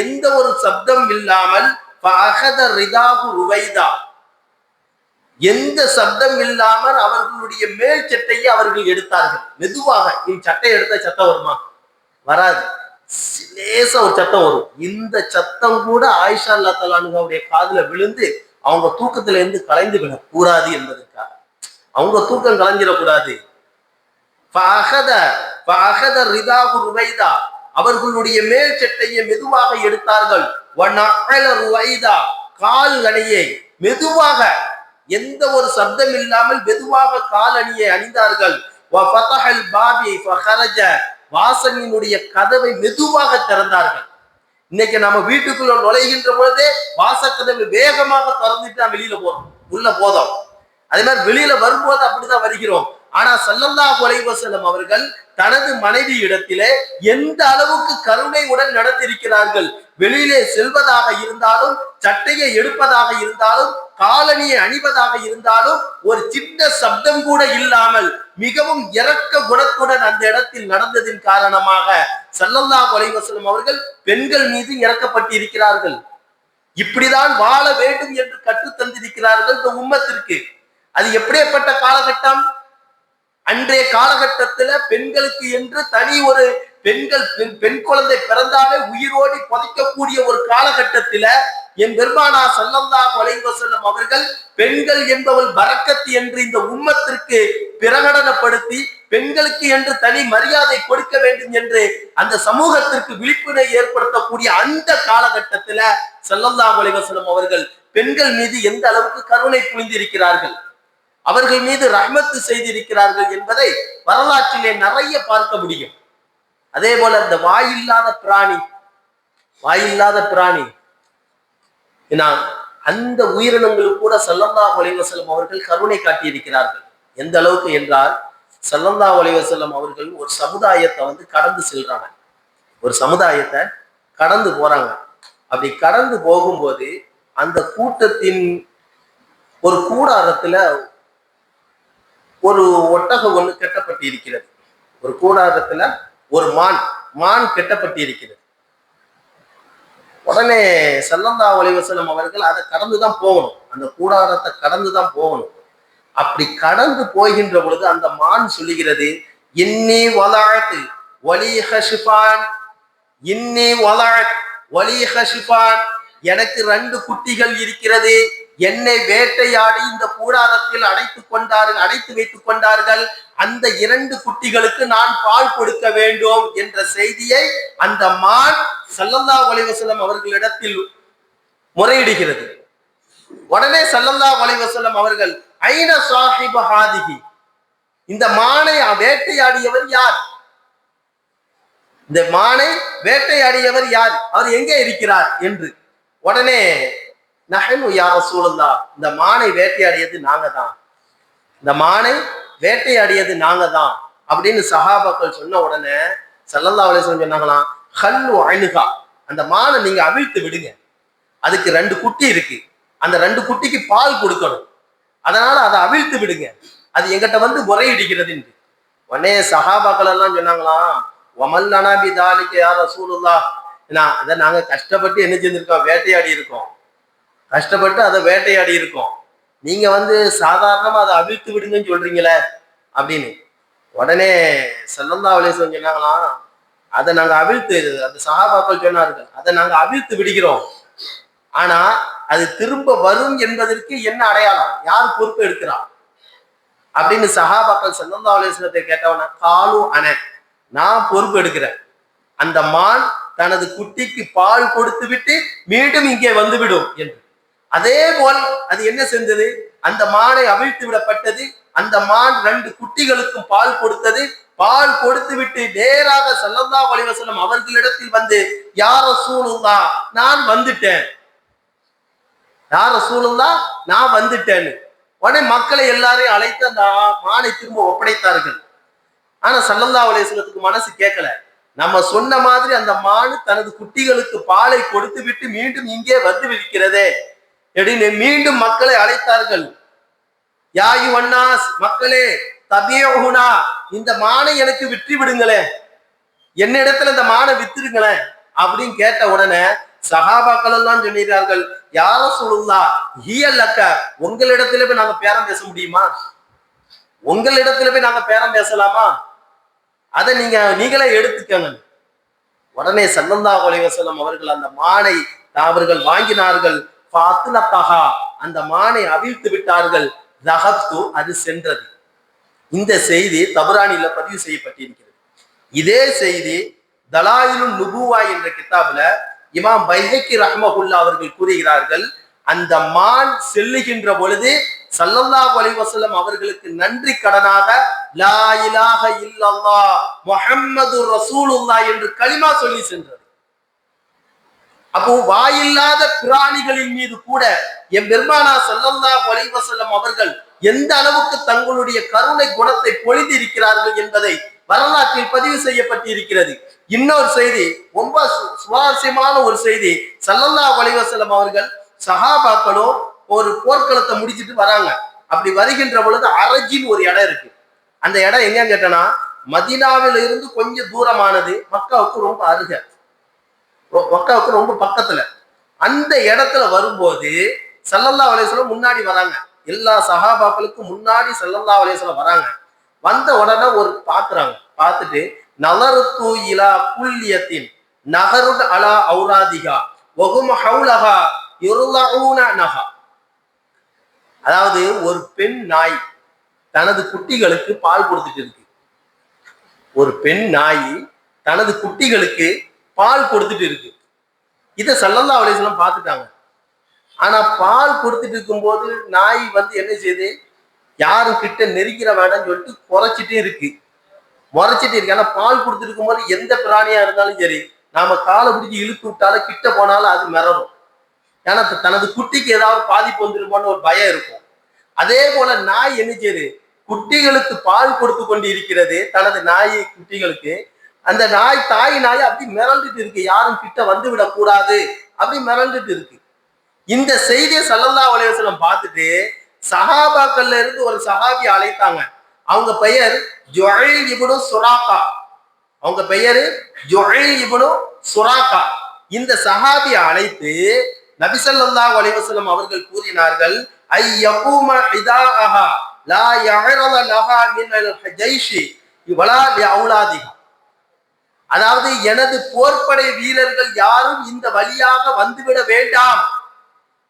எந்த ஒரு சப்தம் இல்லாமல் எந்த சப்தம் இல்லாமல் அவர்களுடைய மேல் சட்டையை அவர்கள் எடுத்தார்கள். மெதுவாக, நீ சட்டை எடுத்த சத்தம் வருமா? வராது, லேசா ஒரு சத்தம் வரும். இந்த சத்தம் கூட ஆயிஷா ரலியல்லாஹு அன்ஹாவுடைய காதுல விழுந்து அவங்க தூக்கத்துல இருந்து கலைந்து விடக்கூடாது என்பதற்காக, அவங்க தூக்கம் கலைஞ்சிடக்கூடாது. அவர்களுடைய மேல் சட்டையை மெதுவாக எடுத்தார்கள். கால் அணியை மெதுவாக, எந்த ஒரு சப்தம் இல்லாமல் மெதுவாக கால் அணியை அணிந்தார்கள். வாசலினுடைய கதவை மெதுவாக திறந்தார்கள். இன்னைக்கு நம்ம வீட்டுக்குள்ள நுழைகின்ற பொழுதே வாசக்கதவை வேகமாக திறந்துட்டு தான் வெளியில போறோம், உள்ள போதும். அதே மாதிரி வெளியில வரும்போது அப்படிதான் வருகிறோம். ஆனா ஸல்லல்லாஹு அலைஹி வஸல்லம் அவர்கள் தனது மனைவி இடத்திலே எந்த அளவுக்கு கருணையுடன் நடந்திருக்கிறார்கள். வெளியிலே செல்வதாக இருந்தாலும், சட்டையை எடுப்பதாக இருந்தாலும், காலணியை அணிவதாக இருந்தாலும், ஒரு சின்ன சப்தம் கூட இல்லாமல் மிகவும் இரக்க குணத்துடன் அந்த இடத்தில் நடந்ததின் காரணமாக ஸல்லல்லாஹு அலைஹி வஸல்லம் அவர்கள் பெண்கள் மீது இறக்கப்பட்டிருக்கிறார்கள். இப்படிதான் வாழ வேண்டும் என்று கற்றுத் தந்திருக்கிறார்கள் இந்த உம்மத்திற்கு. அது எப்படிப்பட்ட காலகட்டம்? அன்றைய காலகட்டத்துல பெண்களுக்கு என்று தனி ஒரு பெண் குழந்தை பிறந்தாலே உயிரோடி புதைக்கக்கூடிய ஒரு காலகட்டத்தில என் பெருமானா ஸல்லல்லாஹு அலைஹி வஸல்லம் அவர்கள் பெண்கள் என்பவள் பரக்கத் என்று இந்த உம்மத்திற்கு பிரகடனப்படுத்தி பெண்களுக்கு என்று தனி மரியாதை கொடுக்க வேண்டும் என்று அந்த சமூகத்திற்கு விழிப்புணர்வை ஏற்படுத்தக்கூடிய அந்த காலகட்டத்தில ஸல்லல்லாஹு அலைஹி வஸல்லம் அவர்கள் பெண்கள் மீது எந்த அளவுக்கு கருணை புரிந்திருக்கிறார்கள், அவர்கள் மீது ரஹ்மத்து செய்திருக்கிறார்கள் என்பதை வரலாற்றிலே நிறைய பார்க்க முடியும். அதே போல இந்த வாயில்லாத பிராணி அந்த உயிரினங்களுக்கு கூட ஸல்லல்லாஹு அலைஹி வஸல்லம் அவர்கள் கருணை காட்டியிருக்கிறார்கள். எந்த அளவுக்கு என்றால், ஸல்லல்லாஹு அலைஹி வஸல்லம் அவர்கள் ஒரு சமுதாயத்தை கடந்து செல்றாங்க, ஒரு சமுதாயத்தை கடந்து போறாங்க. அப்படி கடந்து போகும்போது அந்த கூட்டத்தின் ஒரு கூடாரத்துல ஒரு ஒட்டகம் ஒன்று கட்டப்பட்டு இருக்கிறது. ஒரு கூடாரத்துல ஒரு மான் கட்டப்பட்டு இருக்கிறது. உடனே ஸல்லல்லாஹு அலைஹி வஸல்லம் அவர்கள் அதை கடந்துதான் போகணும், அந்த கூடாரத்தை கடந்துதான் போகணும். அப்படி கடந்து போகின்ற பொழுது அந்த மான் சொல்லுகிறது, இன்னி வலஅத் வலி ஹஷ்ஃபான், இன்னி வலஅத் வலி ஹஷ்ஃபான், எனக்கு 2 குட்டிகள் இருக்கிறது, என்னை வேட்டையாடி இந்த கூடாரத்தில் அடைத்து வைத்துக் கொண்டார்கள், அந்த 2 குட்டிகளுக்கு நான் பால் கொடுக்க வேண்டும் என்ற செய்தியை அந்த மான் ஸல்லல்லாஹு அலைஹி வஸல்லம் அவர்களிடத்தில் முறையிடுகிறது. உடனே ஸல்லல்லாஹு அலைஹி வஸல்லம் அவர்கள் ஐன சாஹிபு ஹாதிஹி, இந்த மானை வேட்டையாடியவர் யார்? இந்த மானை வேட்டையாடியவர் யார்? அவர் எங்கே இருக்கிறார் என்று. உடனே நஹனு யா ரசூலல்லாஹ், இந்த மானை வேட்டையாடியது நாங்க தான், இந்த மானை வேட்டையாடியது நாங்க தான் அப்படின்னு சஹாபாக்கள் சொன்ன உடனே ஸல்லல்லாஹு அலைஹி வஸல்லம் சொன்னாங்களாம், ஹல்லு அன்ஹா, அந்த மானை நீங்க அவிழ்த்து விடுங்க, அதுக்கு 2 குட்டி இருக்கு, அந்த 2 குட்டிக்கு பால் கொடுக்கணும், அதனால அதை அவிழ்த்து விடுங்க, அது எங்கிட்ட வந்து முறையிடுகிறது என்று. உடனே சஹாபாக்கள் எல்லாம் சொன்னாங்களாம், வமல்லனா பிதாலிக யா ரசூலுல்லாஹ், அதை நாங்க கஷ்டப்பட்டு என்ன செஞ்சிருக்கோம், வேட்டையாடி இருக்கோம், கஷ்டப்பட்டு அதை வேட்டையாடி இருக்கோம், நீங்க வந்து சாதாரணமா அதை அவிழ்த்து விடுங்கன்னு சொல்றீங்களே அப்படின்னு. உடனே ஸல்லல்லாஹு அலைஹி வஸல்லம் சொன்னாங்களாம், அதை நாங்க அவிழ்த்து, அந்த சஹாபாக்கள் சொன்னார்கள், அதை நாங்க அவிழ்த்து விடுகிறோம், ஆனா அது திரும்ப வரும் என்பதற்கு என்ன அடையாளம், யார் பொறுப்பு எடுக்கிறா அப்படின்னு சஹாபாக்கள் ஸல்லல்லாஹு அலைஹி வஸல்லத்தை கேட்டவன, காலு அன, நான் பொறுப்பு எடுக்கிறேன், அந்த மான் தனது குட்டிக்கு பால் கொடுத்து விட்டு மீண்டும் இங்கே வந்துவிடும் என்று. அதே போல் அது என்ன செஞ்சது, அந்த மானை அவிழ்த்து விடப்பட்டது, அந்த மான் 2 குட்டிகளுக்கும் பால் கொடுத்தது, பால் கொடுத்து விட்டு நேராக ஸல்லல்லாஹு அலைஹி வஸல்லம் அவர்களிடத்தில் வந்து, யா ரசூலுல்லாஹ், நான் வந்துட்டேன், யா ரசூலுல்லாஹ், நான் வந்துட்டேன்னு. உடனே மக்களை எல்லாரையும் அழைத்து அந்த மானை திரும்ப ஒப்படைத்தார்கள். ஆனா ஸல்லல்லாஹு அலைஹி வஸல்லத்துக்கு மனசு கேட்கல, நம்ம சொன்ன மாதிரி அந்த மான் தனது குட்டிகளுக்கு பாலை கொடுத்து விட்டு மீண்டும் இங்கே வந்து விடுகிறதே அப்படின்னு மீண்டும் மக்களை அழைத்தார்கள். யா அய்யுஹன்னாஸ், மக்களே, தபியூஹுனா, இந்த மானை எனக்கு விற்று விடுங்களேன், என்னிடத்துல இந்த மானை வித்துருங்களேன் அப்படின்னு கேட்ட உடனே சஹாபாக்கள் எல்லாம் சொல்லிடுறார்கள், யா ரசூலுல்லாஹ் ஹிய லக்க, உங்களிடத்துல போய் நாங்க பேரம் பேச முடியுமா, உங்களிடத்துல போய் நாங்க பேரம் பேசலாமா, அதை நீங்களே எடுத்துக்கங்க. உடனே ஸல்லல்லாஹு அலைஹி வஸல்லம் அவர்கள் அந்த மானை அவர்கள் வாங்கினார்கள், அந்த மானை அவிழ்த்து விட்டார்கள், அது சென்றது. இந்த செய்தி தபரானில பதிவு செய்யப்பட்டிருக்கிறது. இதே செய்தி தலாயிலுன் நுபுவா என்ற கிதாபுல இமாம் பைஹக்கி ரஹ்மஹுல்லாஹ் அவர்கள் கூறுகிறார்கள், அந்த மான் செல்லுகின்ற பொழுது ஸல்லல்லாஹு அலைஹி வஸல்லம் அவர்களுக்கு நன்றி கடனாக லா இலாஹ இல்லல்லாஹ் முஹம்மதுர் ரசூலுல்லாஹ் என்று கலிமா சொல்லி சென்றது. அப்போ வாயில்லாத பிராணிகளின் மீது கூட என் பெருமானா ஸல்லல்லாஹு அலைஹி வஸல்லம் அவர்கள் எந்த அளவுக்கு தங்களுடைய கருணை குணத்தை பொழிந்திருக்கிறார்கள் என்பதை வரலாற்றில் பதிவு செய்யப்பட்டிருக்கிறது. இன்னொரு செய்தி, ரொம்ப சுவாரஸ்யமான ஒரு செய்தி, ஸல்லல்லாஹு அலைஹி வஸல்லம் அவர்கள் சஹாபாக்களும் ஒரு போர்க்களத்தை முடிச்சிட்டு வராங்க. அப்படி வருகின்ற பொழுது அரஜின் ஒரு இடம் இருக்கு. அந்த இடம் எங்கன்னு கேட்டனா, மதீனாவில இருந்து கொஞ்சம் தூரமானது, மக்காவுக்கு ரொம்ப அருக, மக்காவுக்கு ரொம்ப பக்கத்துல. அந்த இடத்துல வரும்போது ஸல்லல்லாஹு அலைஹி வஸல்லம் முன்னாடி வராங்க, எல்லா சஹாபாக்களுக்கும் முன்னாடி ஸல்லல்லாஹு அலைஹி வஸல்லம் வராங்க. வந்த உடனே ஒரு பாக்குறாங்க, பார்த்துட்டு நலருத்து இலா குல்லியத்தின் நகருட் அலா ஔராதிகா வஹும் ஹவுலஹா யுர்லஊன நஹா. அதாவது ஒரு பெண் நாய் தனது குட்டிகளுக்கு பால் கொடுத்துட்டு இருக்கு, ஒரு பெண் நாய் தனது குட்டிகளுக்கு பால் கொடுத்துட்டு இருக்கு. இதை ஸல்லல்லாஹு அலைஹி வஸல்லம் பார்த்துட்டாங்க. ஆனா பால் கொடுத்துட்டு இருக்கும்போது நாய் வந்து என்ன செய்யுது, யாரும் கிட்ட நெருங்கிற வேண்டாம்னு சொல்லிட்டு குறைச்சிட்டே இருக்கு, முறைச்சிட்டு இருக்கு. ஆனா பால் கொடுத்துட்டு இருக்கும்போது எந்த பிராணியா இருந்தாலும் சரி, நாம காலை பிடிச்சி இழுத்து விட்டாலும் கிட்ட போனாலும் அது மிரரும். ஏன்னா தனது குட்டிக்கு ஏதாவது பாதிப்பு வந்துருமோன்னு ஒரு பயம் இருக்கும். அதே போல நாய் என்ன செய்யுது, குட்டிகளுக்கு பால் கொடுத்து கொண்டு இருக்கிறது, தனது நாய் குட்டிகளுக்கு. அந்த நாய், தாய் நாய் அப்படி மிரண்டுட்டு இருக்கு, யாரும் கிட்ட வந்து விடக்கூடாது அப்படி மிரண்டுட்டு இருக்கு. இந்த செய்தியை ஸல்லல்லாஹு அலைஹி வஸல்லம் பார்த்துட்டு சஹாபாக்கள்ல இருந்து ஒரு சஹாபி அழைத்தாங்க. அவங்க பெயர் ஜுஐல் இப்னு சுராகா, அவங்க பெயரு ஜுஐல் இப்னு சுராகா. இந்த சஹாபியை அழைத்து நபி ஸல்லல்லாஹு அலைஹி வஸல்லம் அவர்கள் கூறினார்கள், ஐ யகூம இதாஹா லா யஹரல லஹா மினல் ஜைஷி வலா லிஅவுலாதிஹா. அதாவது எனது போர்ப்படை வீரர்கள் யாரும் இந்த வழியாக வந்துவிட வேண்டாம்,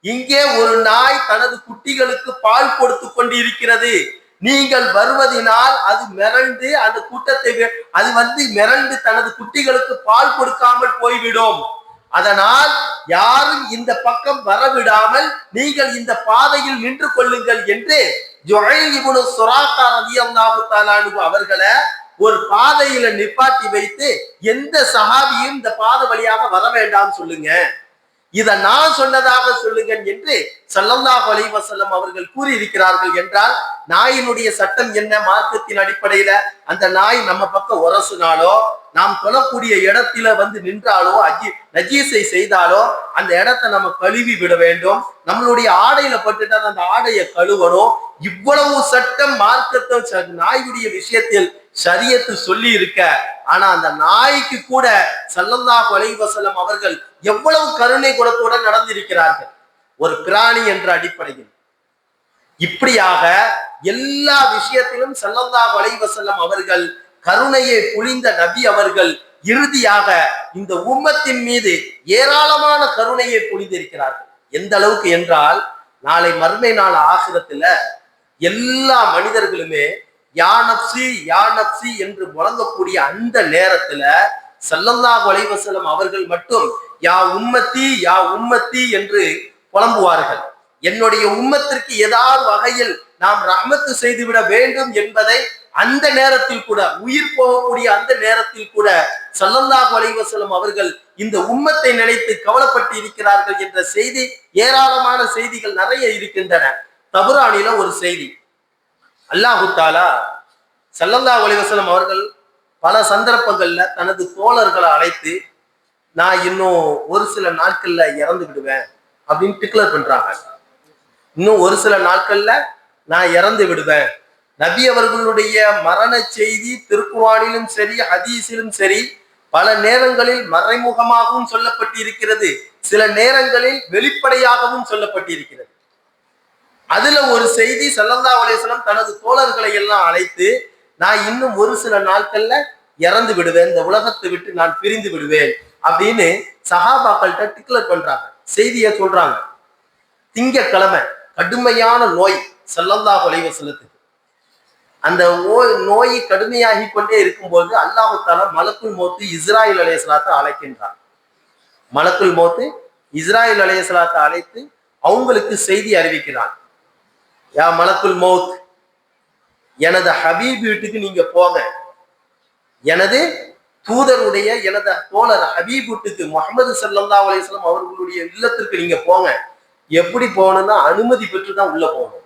இங்கே ஒரு நாய் தனது குட்டிகளுக்கு பால் கொடுத்து கொண்டு இருக்கிறது, நீங்கள் வருவதனால் அது மிரண்டு அந்த கூட்டத்தை அது வந்து மிரண்டு தனது குட்டிகளுக்கு பால் கொடுக்காமல் போய்விடும், அதனால் யாரும் இந்த பக்கம் வரவிடாமல் நீங்கள் இந்த பாதையில் நின்று கொள்ளுங்கள் என்று ஜுஹைல் இப்னு சுராகா ரலியல்லாஹு தஆலா அன்ஹு அவர்களை ஒரு பாதையில நிப்பாட்டி வைத்து எந்த சஹாபியும் இந்த பாதை வழியாக வர வேண்டாம் சொல்லுங்க, இத நான் சொன்னதாக சொல்லுங்க என்று ஸல்லல்லாஹு அலைஹி வஸல்லம் அவர்கள் கூறியிருக்கிறார்கள். என்றால் நாயினுடைய சட்டம் என்ன? மார்க்கத்தின் அடிப்படையில அந்த நாய் நம்ம பக்கம் உரசுனாலோ, நாம் தொழக்கூடிய இடத்துல வந்து நின்றாலோ, நஜீஸை செய்தாலோ அந்த இடத்தை நம்ம கழுவி விட வேண்டும். நம்மளுடைய ஆடையில பட்டுட்டா அந்த ஆடையை கழுவணும். இவ்வளவு சட்டம் மார்க்கத்தை நாயுடைய விஷயத்தில் ஷரியத்து சொல்லி இருக்க, ஆனா அந்த நாய்க்கு கூட ஸல்லல்லாஹு அலைஹி வஸல்லம் அவர்கள் எவ்வளவு கருணை குணத்தோட நடந்திருக்கிறார்கள் ஒரு பிராணி என்ற அடிப்படையில். இப்படியாக எல்லா விஷயத்திலும் ஸல்லல்லாஹு அலைஹி வஸல்லம் அவர்கள் கருணையை புரிந்த நபி அவர்கள் இறுதியாக இந்த உம்மத்தின் மீது ஏராளமான கருணையை புரிந்திருக்கிறார்கள். எந்த அளவுக்கு என்றால், நாளை மறுமை நாள் ஆகிரத்துல எல்லா மனிதர்களுமே யா நப்சி யா நப்சி என்று முழங்கக்கூடிய அந்த நேரத்துல ஸல்லல்லாஹு அலைஹி வஸல்லம் அவர்கள் மட்டும் யா உம்மத்தி யா உம்மத்தி என்று புலம்புவார்கள். என்னுடைய உம்மத்திற்கு ஏதாவது வகையில் நாம் ரஹ்மத்து செய்துவிட வேண்டும் என்பதை அந்த நேரத்தில் கூட, உயிர் போகக்கூடிய அந்த நேரத்தில் கூட ஸல்லல்லாஹு அலைஹி வஸல்லம் அவர்கள் இந்த உம்மத்தை நினைத்து கவலைப்பட்டு இருக்கிறார்கள் என்ற செய்தி, ஏராளமான செய்திகள் நிறைய இருக்கின்றன. தபுரானில ஒரு செய்தி, அல்லாஹு தஆலா ஸல்லல்லாஹு அலைஹி வஸல்லம் அவர்கள் பல சந்தர்ப்பங்கள்ல தனது தோழர்களை அழைத்து, நான் இன்னும் ஒரு சில நாட்கள்ல இறந்து விடுவேன் அப்படின்னு டிக்ளேர் பண்றாங்க. இன்னும் ஒரு சில நாட்கள்ல நான் இறந்து விடுவேன். நபி அவர்களுடைய மரண செய்தி திருக்குர்ஆனிலும் சரி ஹதீஸிலும் சரி பல நேரங்களில் மறைமுகமாகவும் சொல்லப்பட்டு இருக்கிறது, சில நேரங்களில் வெளிப்படையாகவும் சொல்லப்பட்டிருக்கிறது. அதுல ஒரு செய்தி, ஸல்லல்லாஹு அலைஹி வஸல்லம் தனது தோழர்களை எல்லாம் அழைத்து, நான் இன்னும் ஒரு சில நாட்கள்ல இறந்து விடுவேன், இந்த உலகத்தை விட்டு நான் பிரிந்து விடுவேன் அப்படின்னு சஹாபாக்கள்கிட்ட டிக்ளேர் பண்றாங்க, செய்தியை சொல்றாங்க. திங்கட்கிழமை கடுமையான நோய் ஸல்லல்லாஹு அலைஹி வஸல்லத்துக்கு. அந்த நோய் கடுமையாகி கொண்டே இருக்கும்போது அல்லாஹு தஆலா மலக்குல் மௌத் இஸ்ராயில் அலைஹிஸ்ஸலாத்தை அழைக்கின்றார். மலக்குல் மௌத் இஸ்ராயில் அலைஹிஸ்ஸலாத்தை அழைத்து அவங்களுக்கு செய்தி அறிவிக்கிறார். யா மலக்குல் மௌத், எனது ஹபீப் வீட்டுக்கு நீங்க போங்க, எனது தூதருடைய எனது தோழர் ஹபீப் வீட்டுக்கு முஹம்மது ஸல்லல்லாஹு அலைஹி வஸல்லம் அவர்களுடைய இல்லத்திற்கு நீங்க போங்க. எப்படி போகணும்னா அனுமதி பெற்று தான் உள்ள போகணும்.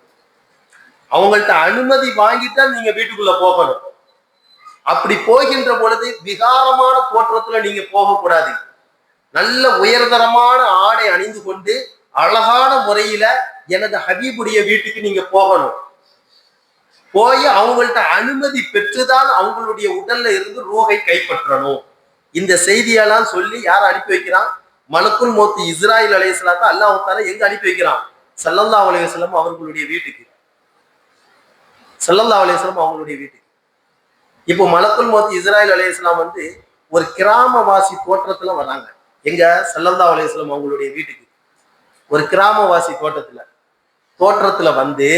அவங்கள்ட்ட அனுமதி வாங்கிட்டா நீங்க வீட்டுக்குள்ள போகணும். அப்படி போகின்ற பொழுது விகாரமான தோற்றத்துல நீங்க போகக்கூடாது. நல்ல உயர்தரமான ஆடை அணிந்து கொண்டு அழகான முறையில எனது ஹபீபுடைய வீட்டுக்கு நீங்க போகணும். போய் அவங்கள்ட்ட அனுமதி பெற்றுதான் அவங்களுடைய உடல்ல இருந்து ரூஹை கைப்பற்றணும். இந்த செய்தியெல்லாம் சொல்லி யார் அனுப்பி வைக்கிறான்? மலக்குல் மௌத் இஸ்ராயில் அலைஹிஸ்ஸலாத்தை அல்லாஹ் தஆலா எங்க அனுப்பி வைக்கிறான்? ஸல்லல்லாஹு அலைஹி வஸல்லம் அவர்களுடைய வீட்டுக்கு. ஸல்லல்லாஹு அலைஹி வஸல்லம் அவங்களுடைய வீட்டுக்கு. இப்போ மலக்குல் மௌத் இஸ்ராயில் அலைஹிஸ்ஸலாம் வந்து ஒரு கிராமவாசி தோற்றத்துல வராங்க. எங்க? ஸல்லல்லாஹு அலைஹி வஸல்லம் அவங்களுடைய வீட்டுக்கு ஒரு கிராமவாசி தோற்றத்துல வந்து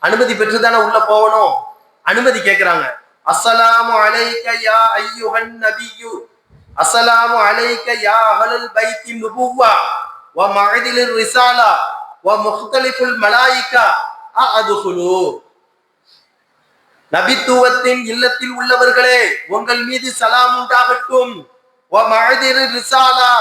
அனுமதி பெற்று தானே உள்ள போகணும். அனுமதி கேட்கிறாங்க. அஸ்ஸலாமு அலைக்க யா அய்யுஹன் நபியு, அஸ்ஸலாமு அலைக்க யா அஹ்லல் பைத்தி நுபுவ்வா வ மஅதிலிர் ரிசாலா வ முக்தலிஃபுல் மலாயிகா அஅதுகுலு. நபித்துவத்தின் இல்லத்தில் உள்ளவர்களே, உங்கள் மீது சலாம் உண்டாகட்டும். வ மஅதிலிர் ரிசாலா,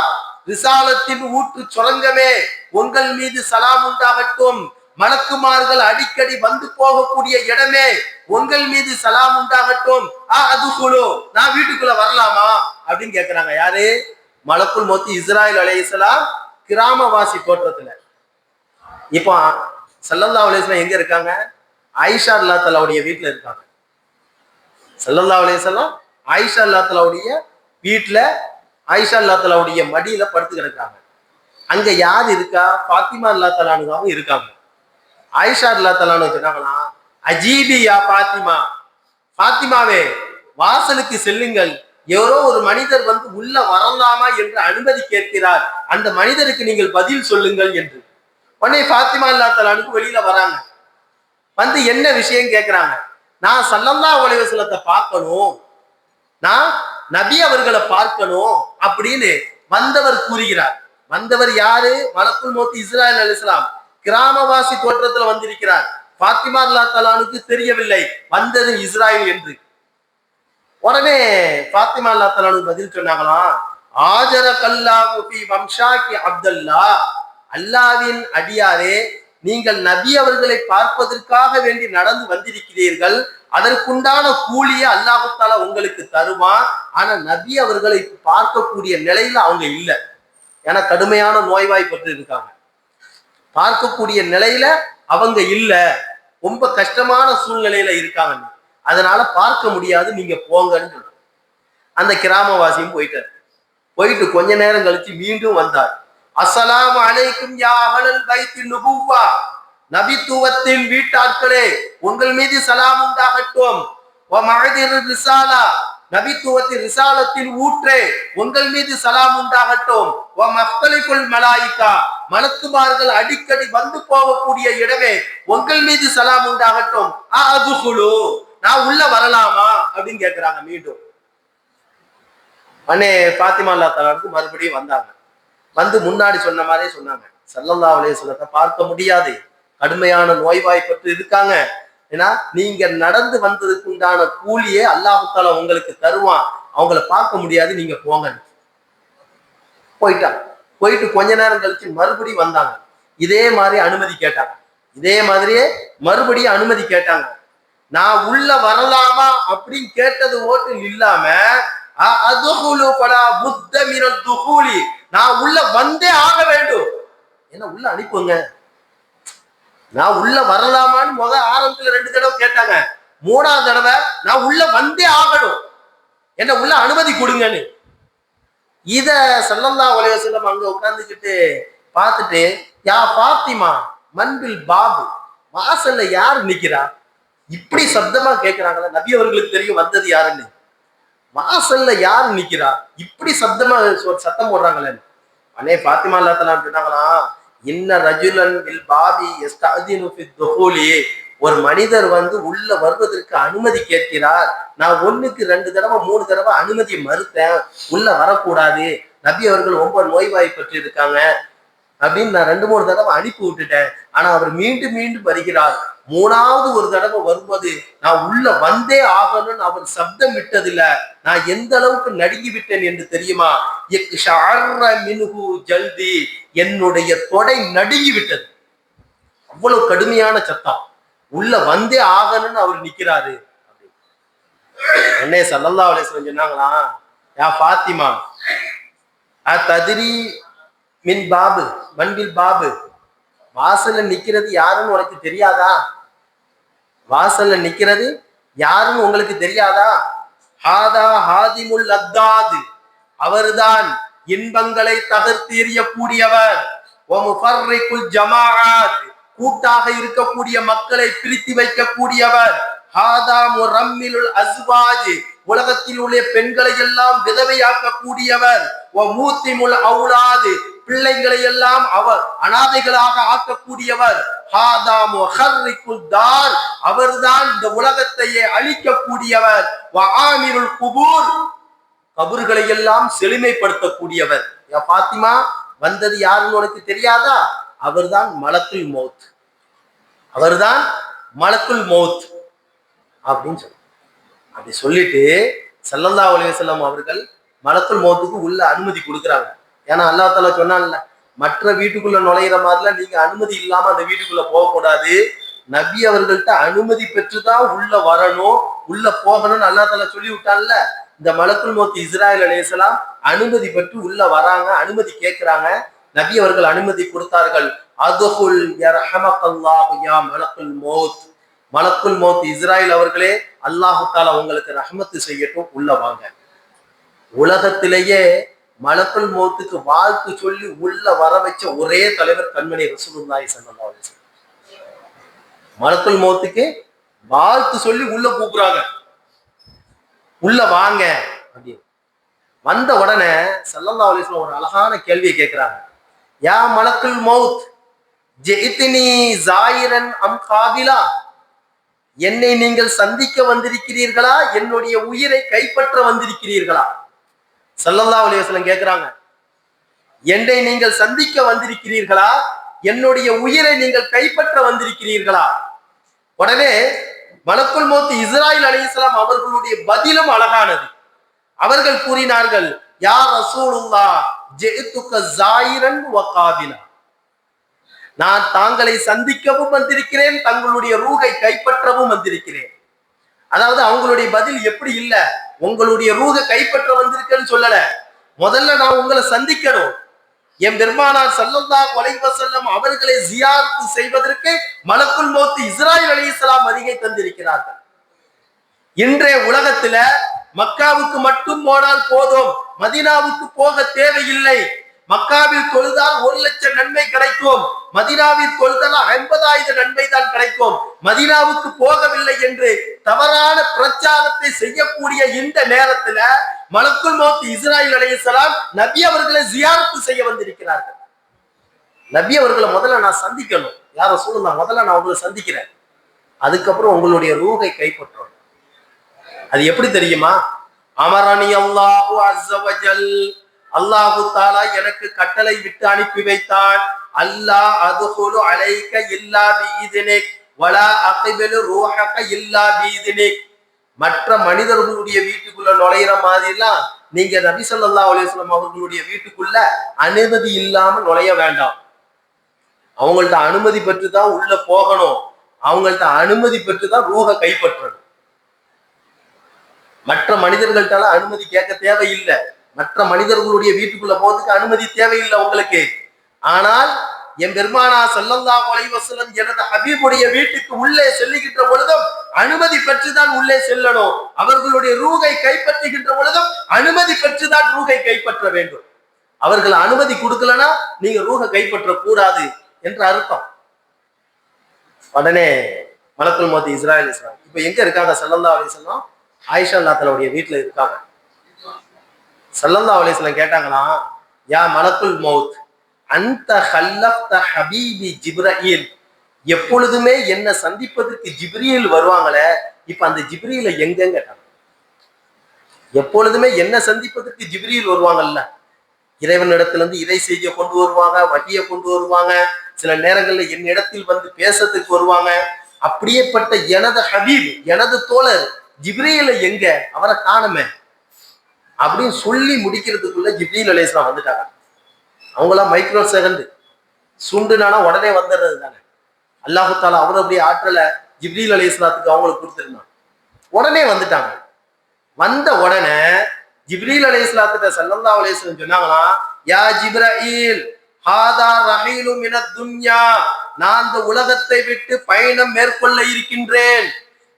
ரிசாலத்தின் ஊற்று சுரங்கமே, உங்கள் மீது சலாம் உண்டாகட்டும். மலக்குமார்கள் அடிக்கடி வந்து போகக்கூடிய இடமே, உங்கள் மீது சலாம் உண்டாகட்டும். அதுகுலு, நான் வீட்டுக்குள்ள வரலாமா அப்படின்னு கேட்கிறாங்க. யாரு? மலக்குல் மௌத் இஸ்ராயில் அலைஹிஸ்ஸலாம் கிராமவாசி தோற்றத்துல. இப்போ ஸல்லல்லாஹு அலைஹி வஸல்லம் எங்க இருக்காங்க? ஆயிஷா ரலியல்லாஹு தஆலாவுடைய வீட்டுல இருக்காங்க. ஸல்லல்லாஹு அலைஹி வஸல்லம் ஆயிஷா ரலியல்லாஹு தஆலாவுடைய வீட்டுல, ஆயிஷா ரலியல்லாஹு தஆலாவுடைய மடியில படுத்து கிடக்காங்க. அங்க யார் இருக்கா? ஃபாத்திமா ரலியல்லாஹு தஆலா அன்ஹாவும் இருக்காங்க. ஆயிஷா ரலியல்லாஹு தஆலா சொன்னாங்களா, அஜீபி யா ஃபாத்திமா, ஃபாத்திமாவே வாசலுக்கு செல்லுங்கள், எவரோ ஒரு மனிதர் வந்து உள்ள வரலாமா என்று அனுமதி கேட்கிறார், அந்த மனிதருக்கு நீங்கள் பதில் சொல்லுங்கள் என்று. உடனே ஃபாத்திமா ரலியல்லாஹு தஆலாவுக்கு வெளியில வராங்க. வந்து என்ன விஷயம் கேட்கிறாங்க. நான் ஸல்லல்லாஹு அலைஹி வஸல்லத்தை பார்க்கணும், நான் நபி அவர்களை பார்க்கணும் அப்படின்னு வந்தவர் கூறுகிறார். வந்தவர் யாரு? மலக்குல் மௌத் இஸ்ராயில் அலைஹிஸ்ஸலாம். கிராமவாசி தோற்றத்துல வந்திருக்கிறார். பாத்திமா ரலியல்லாஹு தஆலாவுக்கு தெரியவில்லை வந்தது இஸ்ராயில் என்று. உடனே பாத்திமா ரலியல்லாஹு தஆலாவுக்கு பதில் சொன்னாங்களாம், ஆஜர கல்லாஹு ஃபீ வம்ஷாக்கி அப்துல்லா, அல்லாஹ்வின் அடியாரே, நீங்கள் நபி அவர்களை பார்ப்பதற்காக வேண்டி நடந்து வந்திருக்கிறீர்கள், அதற்குண்டான கூலியை அல்லாஹ் தஆலா உங்களுக்கு தருவான். ஆனா நபி அவர்களை பார்க்கக்கூடிய நிலையில அவங்க இல்லை. ஏன்னா கடுமையான நோய்வாய்ப்பட்டு இருக்காங்க. பார்க்கக்கூடிய நிலையில அவங்க இல்ல, ரொம்ப கஷ்டமான சூழ்நிலையில இருக்காங்க, அதனால பார்க்க முடியாது, நீங்க போங்கன்னு சொல்ற. அந்த கிராமவாசியும் போயிட்டார். போயிட்டு கொஞ்ச நேரம் கழிச்சு மீண்டும் வந்தார். அஸ்ஸலாமு அலைக்கும் யா அஹ்லல் பைத்தி நுபுவ்வா, நபித்துவத்தின் வீட்டாட்களே, உங்கள் மீது சலாம் உண்டாகட்டும். வ மஅதிர் ரிசாலா, நபித்துவத்தின் ரிசாலத்தின் ஊற்றே, உங்கள் மீது சலாம் உண்டாகட்டும். வ மஃதலிகுல் மலாயிகா, மலக்குமார்கள் அடிக்கடி வந்து போகக்கூடிய இடமே, உங்கள் மீது சலாம் உண்டாகட்டும். அதுகுலு, நான் உள்ள வரலாமா அப்படின்னு கேட்கிறாங்க மீண்டும். அண்ணே பாத்திமா ரலியல்லாஹு தஆலாவுக்கு மறுபடியும் வந்தாங்க. வந்து முன்னாடி சொன்ன மாதிரியே சொன்னாங்க, ஸல்லல்லாஹு அலைஹி வஸல்லத்தை பார்க்க முடியாது, கடுமையான நோய்வாய்ப்பட்டு இருக்காங்க, ஏன்னா நீங்க நடந்து வந்ததுக்கு உண்டான கூலியே அல்லாஹ் தஆலா உங்களுக்கு தருவான், அவங்கள பார்க்க முடியாது, நீங்க போங்க. போயிட்டாங்க. போயிட்டு கொஞ்ச நேரம் கழிச்சு மறுபடியும் வந்தாங்க. இதே மாதிரி அனுமதி கேட்டாங்க. இதே மாதிரியே மறுபடியும் அனுமதி கேட்டாங்க. நான் உள்ள வரலாமா அப்படின்னு கேட்டது ஓட்டு இல்லாம, அதுகுலு பலா புத்த மினத் துகுலி, நான் உள்ள வந்தே ஆக வேண்டும், என்ன உள்ள அனுப்புங்க. நான் உள்ள வரலாமான்னு ஆரம்பத்துல 2 தடவை கேட்டாங்க. 3ஆவது தடவை நான் உள்ள வந்தே ஆகணும், என்ன உள்ள அனுமதி கொடுங்கன்னு. இத ஸல்லல்லாஹு அலைஹி வஸல்லம் அங்க உட்கார்ந்துக்கிட்டு பார்த்துட்டு, யா பாத்திமா மன்பில் பாபு, வாசல்ல யார் நிக்கிறா? இப்படி சப்தமா கேட்கிறாங்களா? நபி அவர்களுக்கு தெரியும் வந்தது யாருன்னு. வாசல்ல யார் நிக்கிறா? இப்படி சப்தமா சத்தம் போடுறாங்களே. அண்ணே பாத்திமா ரலியல்லாஹு தஆலா சொன்னாங்களா, இன்ன ரஜுலன் பில் பாபி யஸ்தஅதினு ஃபி துஹூலி, ஒரு மனிதர் வந்து உள்ள வருவதற்கு அனுமதி கேட்கிறார். நான் 1க்கு 2 தடவை 3 தடவை அனுமதியை மறுத்தேன், உள்ள வரக்கூடாது, நபி அவர்கள் ரொம்ப நோய்வாய்ப்பட்டு இருக்காங்க அப்படின்னு நான் 2-3 தடவை அனுப்பி விட்டுட்டேன். ஆனா அவர் மீண்டும் மீண்டும் வருகிறார். 3ஆவது ஒரு தடவை வரும்போது நான் உள்ள வந்தே ஆகணும்னு அவர் சப்தம் விட்டதில்ல. நான் எந்த அளவுக்கு நடுங்கி விட்டேன் என்று தெரியுமா? ஜல்தி, என்னுடைய தொடை நடுங்கி விட்டது. அவ்வளவு கடுமையான சத்தம். உள்ள வந்தே ஆகணும்னு அவர் நிக்கிறாரு. அண்ணே ஸல்லல்லாஹு அலைஹி வஸல்லம் சொன்னாங்களா, யா பாத்திமா தத்ரி மின் பாபு மன்பில் பாபு, வாசல்ல நிக்கிறது யாருன்னு உனக்கு தெரியாதா? வாசல்ல நிக்கிறது யாருன்னு உங்களுக்கு தெரியாதா? ஹாதா ஹாதிமுல் லத்தாத், அவர்தான் இன்பங்களை தகர்த்து எறியக்கூடியவர். வ முஃபர்ரிகுல் ஜமாஅத், கூட்டாக இருக்கக்கூடிய மக்களை பிரித்து வைக்கக்கூடியவர். ஹாதா முரம்மிலுல் அஸ்வாஜ், உலகத்தில் உள்ள பெண்களை எல்லாம் விதவையாக்கக்கூடியவர். வ மூத்திமுல் அவுலாத், பிள்ளைகளை எல்லாம் அவர் அனாதைகளாக ஆக்கக்கூடியவர். ஹாதா முஹர்ரிகுல் தார், அவர்தான் இந்த உலகத்தையே அழிக்கக்கூடியவர். வ ஆமிருல் குபூர், கபர்களை எல்லாம் செழுமைப்படுத்தக்கூடியவர். யா பாத்திமா, வந்தது யாருன்னு உனக்கு தெரியாதா? அவர்தான் மலக்குல் மௌத், அவர்தான் மலக்குல் மௌத் அப்படின்னு சொல்லி அப்படி சொல்லிட்டு ஸல்லல்லாஹு அலைஹி வஸல்லம் அவர்கள் மலக்குல் மௌத்துக்கு உள்ள அனுமதி கொடுக்குறாங்க. ஏன்னா அல்லாஹ் தஆலா சொன்னான்ல, மற்ற வீட்டுக்குள்ள நுழையிற மாதிரிலாம் நீங்க அனுமதி இல்லாம அந்த வீட்டுக்குள்ள போகக்கூடாது, நபி அவர்கள்ட்ட அனுமதி பெற்றுதான் உள்ள வரணும், உள்ள போகணும்னு அல்லாஹ் தஆலா சொல்லி விட்டான்ல. இந்த மலக்குல் மௌத் இஸ்ராயில் அலைஹிஸ்ஸலாம் அனுமதி பெற்று உள்ள வராங்க, அனுமதி கேட்கிறாங்க. நபி அவர்கள் அனுமதி கொடுத்தார்கள். அதுகுல் யர்ஹமக்கல்லாஹு யா மலக்குல் மௌத், மலக்குல் மௌத் இஸ்ராயில் அவர்களே, அல்லாஹ் தஆலா உங்களுக்கு ரஹ்மத்து செய்யட்டும், உள்ள வாங்க. உலகத்திலேயே மலக்குல் மௌத்துக்கு வாழ்த்து சொல்லி உள்ள வர வச்ச ஒரே தலைவர் கண்மணி ரசூலுல்லாஹி ஸல்லல்லாஹு அலைஹி வஸல்லம். மலக்குல் மௌத்துக்கு வாழ்த்து சொல்லி உள்ள கூப்பிடுறாங்க, உள்ள வாங்க அப்படின்னு. வந்த உடனே ஸல்லல்லாஹு அலைஹி வஸல்லம் ஒரு அழகான கேள்வியை கேட்கிறாங்க. யா மலக்குல் மௌத் ஜிஇத்னி ஜாயிரன் அம் காபிலா, என்னை நீங்கள் சந்திக்க வந்திருக்கிறீர்களா, என்னுடைய உயிரை கைப்பற்ற வந்திருக்கிறீர்களா? ஸல்லல்லாஹு அலைஹி வஸல்லம் கேட்கிறாங்க. என்னை நீங்கள் சந்திக்க வந்திருக்கிறீர்களா, என்னுடைய உயிரை நீங்கள் கைப்பற்ற வந்திருக்கிறீர்களா? உடனே மலக்குல் மௌத் இஸ்ராயில் அலைஹிஸ்ஸலாம் அவர்களுடைய பதிலும் அழகானது. அவர்கள் கூறினார்கள், யா ரசூலுல்லாஹ் ஜிஅதுக ஸாயிரன் வ காபிலா, நான் தாங்களை சந்திக்கவும் வந்திருக்கிறேன், தங்களுடைய ரூஹை கைப்பற்றவும் வந்திருக்கிறேன். அதாவது அவங்களுடைய பதில் எப்படி இல்ல, உங்களுடைய ரூஹை கைப்பற்ற வந்திருக்கேன்னு சொல்லல, முதல்ல நான் உங்களை சந்திக்கணும். என் பெருமானார் ஸல்லல்லாஹு அலைஹி வஸல்லம் அவர்களை ஜியாரத்து செய்வதற்கு மலக்குல் மௌத் இஸ்ராயில் அலைஹிஸ்ஸலாம் வருகை தந்திருக்கிறார்கள். இன்றைய உலகத்துல மக்காவுக்கு மட்டும் போனால் போதும், மதீனாவுக்கு போக தேவையில்லை. மக்காவில் தொழுதால் 1,00,000 நன்மை கிடைக்கும், மதீனாவில் தொழுதால் 50,000 நன்மை தான் கிடைக்கும். மதீனாவுக்கு போகவில்லை என்று தவறான பிரச்சாரத்தை செய்யக்கூடிய இந்த நேரத்துல மலக்குல் மௌத் இஸ்ராயில் அலைஹிஸ்ஸலாம் நபி அவர்களை ஜியாரத்து செய்ய வந்திருக்கிறார்கள். நபி அவர்களை முதல்ல நான் சந்திக்கணும். யார சொல்லுங்க, முதல்ல நான் உங்களை சந்திக்கிறேன், அதுக்கப்புறம் உங்களுடைய ரூஹை கைப்பற்றணும். அது எப்படி தெரியுமா? அமரணி அல்லாஹு அஸ்ஸ வஜல், அல்லாஹு தஆலா எனக்கு கட்டளை விட்டு அனுப்பி வைத்தான். அல்லாஹ் அதுகுலு அலைக இல்லா பிஇذனிக் வலா அக்பிலு ரூஹக இல்லா பிஇذனிக். மற்ற மனிதர்களுடைய வீட்டுக்குள்ள நுழையிற மாதிரிலாம் நீங்க நபி ஸல்லல்லாஹு அலைஹி வஸல்லம் அவர்களுடைய வீட்டுக்குள்ள அனுமதி இல்லாம நுழைய வேண்டாம். அவங்கள்ட்ட அனுமதி பெற்று தான் உள்ள போகணும், அவங்கள்ட்ட அனுமதி பெற்று தான் ரூஹை கைப்பற்றணும். மற்ற மனிதர்கள்ட்ட அனுமதி கேட்க தேவையில்லை, மற்ற மனிதர்களுடைய வீட்டுக்குள்ள போறதுக்கு அனுமதி தேவையில்லை உங்களுக்கு. ஆனால் என் பெருமானார் ஸல்லல்லாஹு அலைஹி வஸல்லம் எனது ஹபீபுடைய வீட்டுக்கு உள்ளே செல்லுகின்ற பொழுதும் அனுமதி பெற்றுதான் உள்ளே செல்லணும். அவர்களுடைய ரூஹை கைப்பற்றுகின்ற பொழுதும் அனுமதி பெற்றுதான் ரூஹை கைப்பற்ற வேண்டும். அவர்கள் அனுமதி கொடுக்கலன்னா நீங்க ரூஹை கைப்பற்ற கூடாது என்று அர்த்தம். உடனே மலக்குல் மௌத் இஸ்ராயில் அலைஹிஸ்ஸலாம் இப்ப எங்க இருக்காங்க? ஸல்லல்லாஹு அலைஹி வஸல்லம் ஆயிஷா நாத்தலவுடைய வீட்டுல இருக்காங்க. ஸல்லல்லாஹு அலைஹி வஸல்லம் கேட்டாங்களா, யா மலக்குல் மௌத் அந்த ஹல்லஃப்த ஹபீபி ஜிப்ரீல், எப்பொழுதுமே என்ன சந்திப்பதற்கு ஜிப்ரீல் வருவாங்களே, இப்ப அந்த ஜிப்ரீல எங்கன்னு கேட்டாங்க. எப்பொழுதுமே என்ன சந்திப்பதற்கு ஜிப்ரீல் வருவாங்கல்ல, இறைவனிடத்துல இருந்து இறை செய்தியை கொண்டு வருவாங்க, வகியை கொண்டு வருவாங்க, சில நேரங்கள்ல என்னிடத்தில் வந்து பேசத்துக்கு வருவாங்க. அப்படியேப்பட்ட எனது ஹபீப், எனது தோழர் ஜிப்ரீல எங்க, அவரை காணுமே அப்படின்னு சொல்லி முடிக்கிறதுக்குள்ள ஜிப்ரீல் அலைஹிஸ்ஸலாம் வந்துட்டாங்க. அவங்களாம் மைக்ரோ செகண்ட் சுண்டுனானா உடனே வந்துடுறது தானே. அல்லாஹு தஆலா அவருடைய ஆற்றலை ஜிப்ரீல் அலைஹிஸ்ஸலாத்துக்கு அவங்களுக்கு கொடுத்துருந்தாங்க. உடனே வந்துட்டாங்க. வந்த உடனே ஜிப்ரீல் அலைஹிஸ்ஸலாத்துட்ட ஸல்லல்லாஹு அலைஹி வஸல்லம் சொன்னாங்களா, யா ஜிப்ரீல் ஹாதா ரஹீலு மினத் துன்யா, நான் இந்த உலகத்தை விட்டு பயணம் மேற்கொள்ள இருக்கின்றேன்,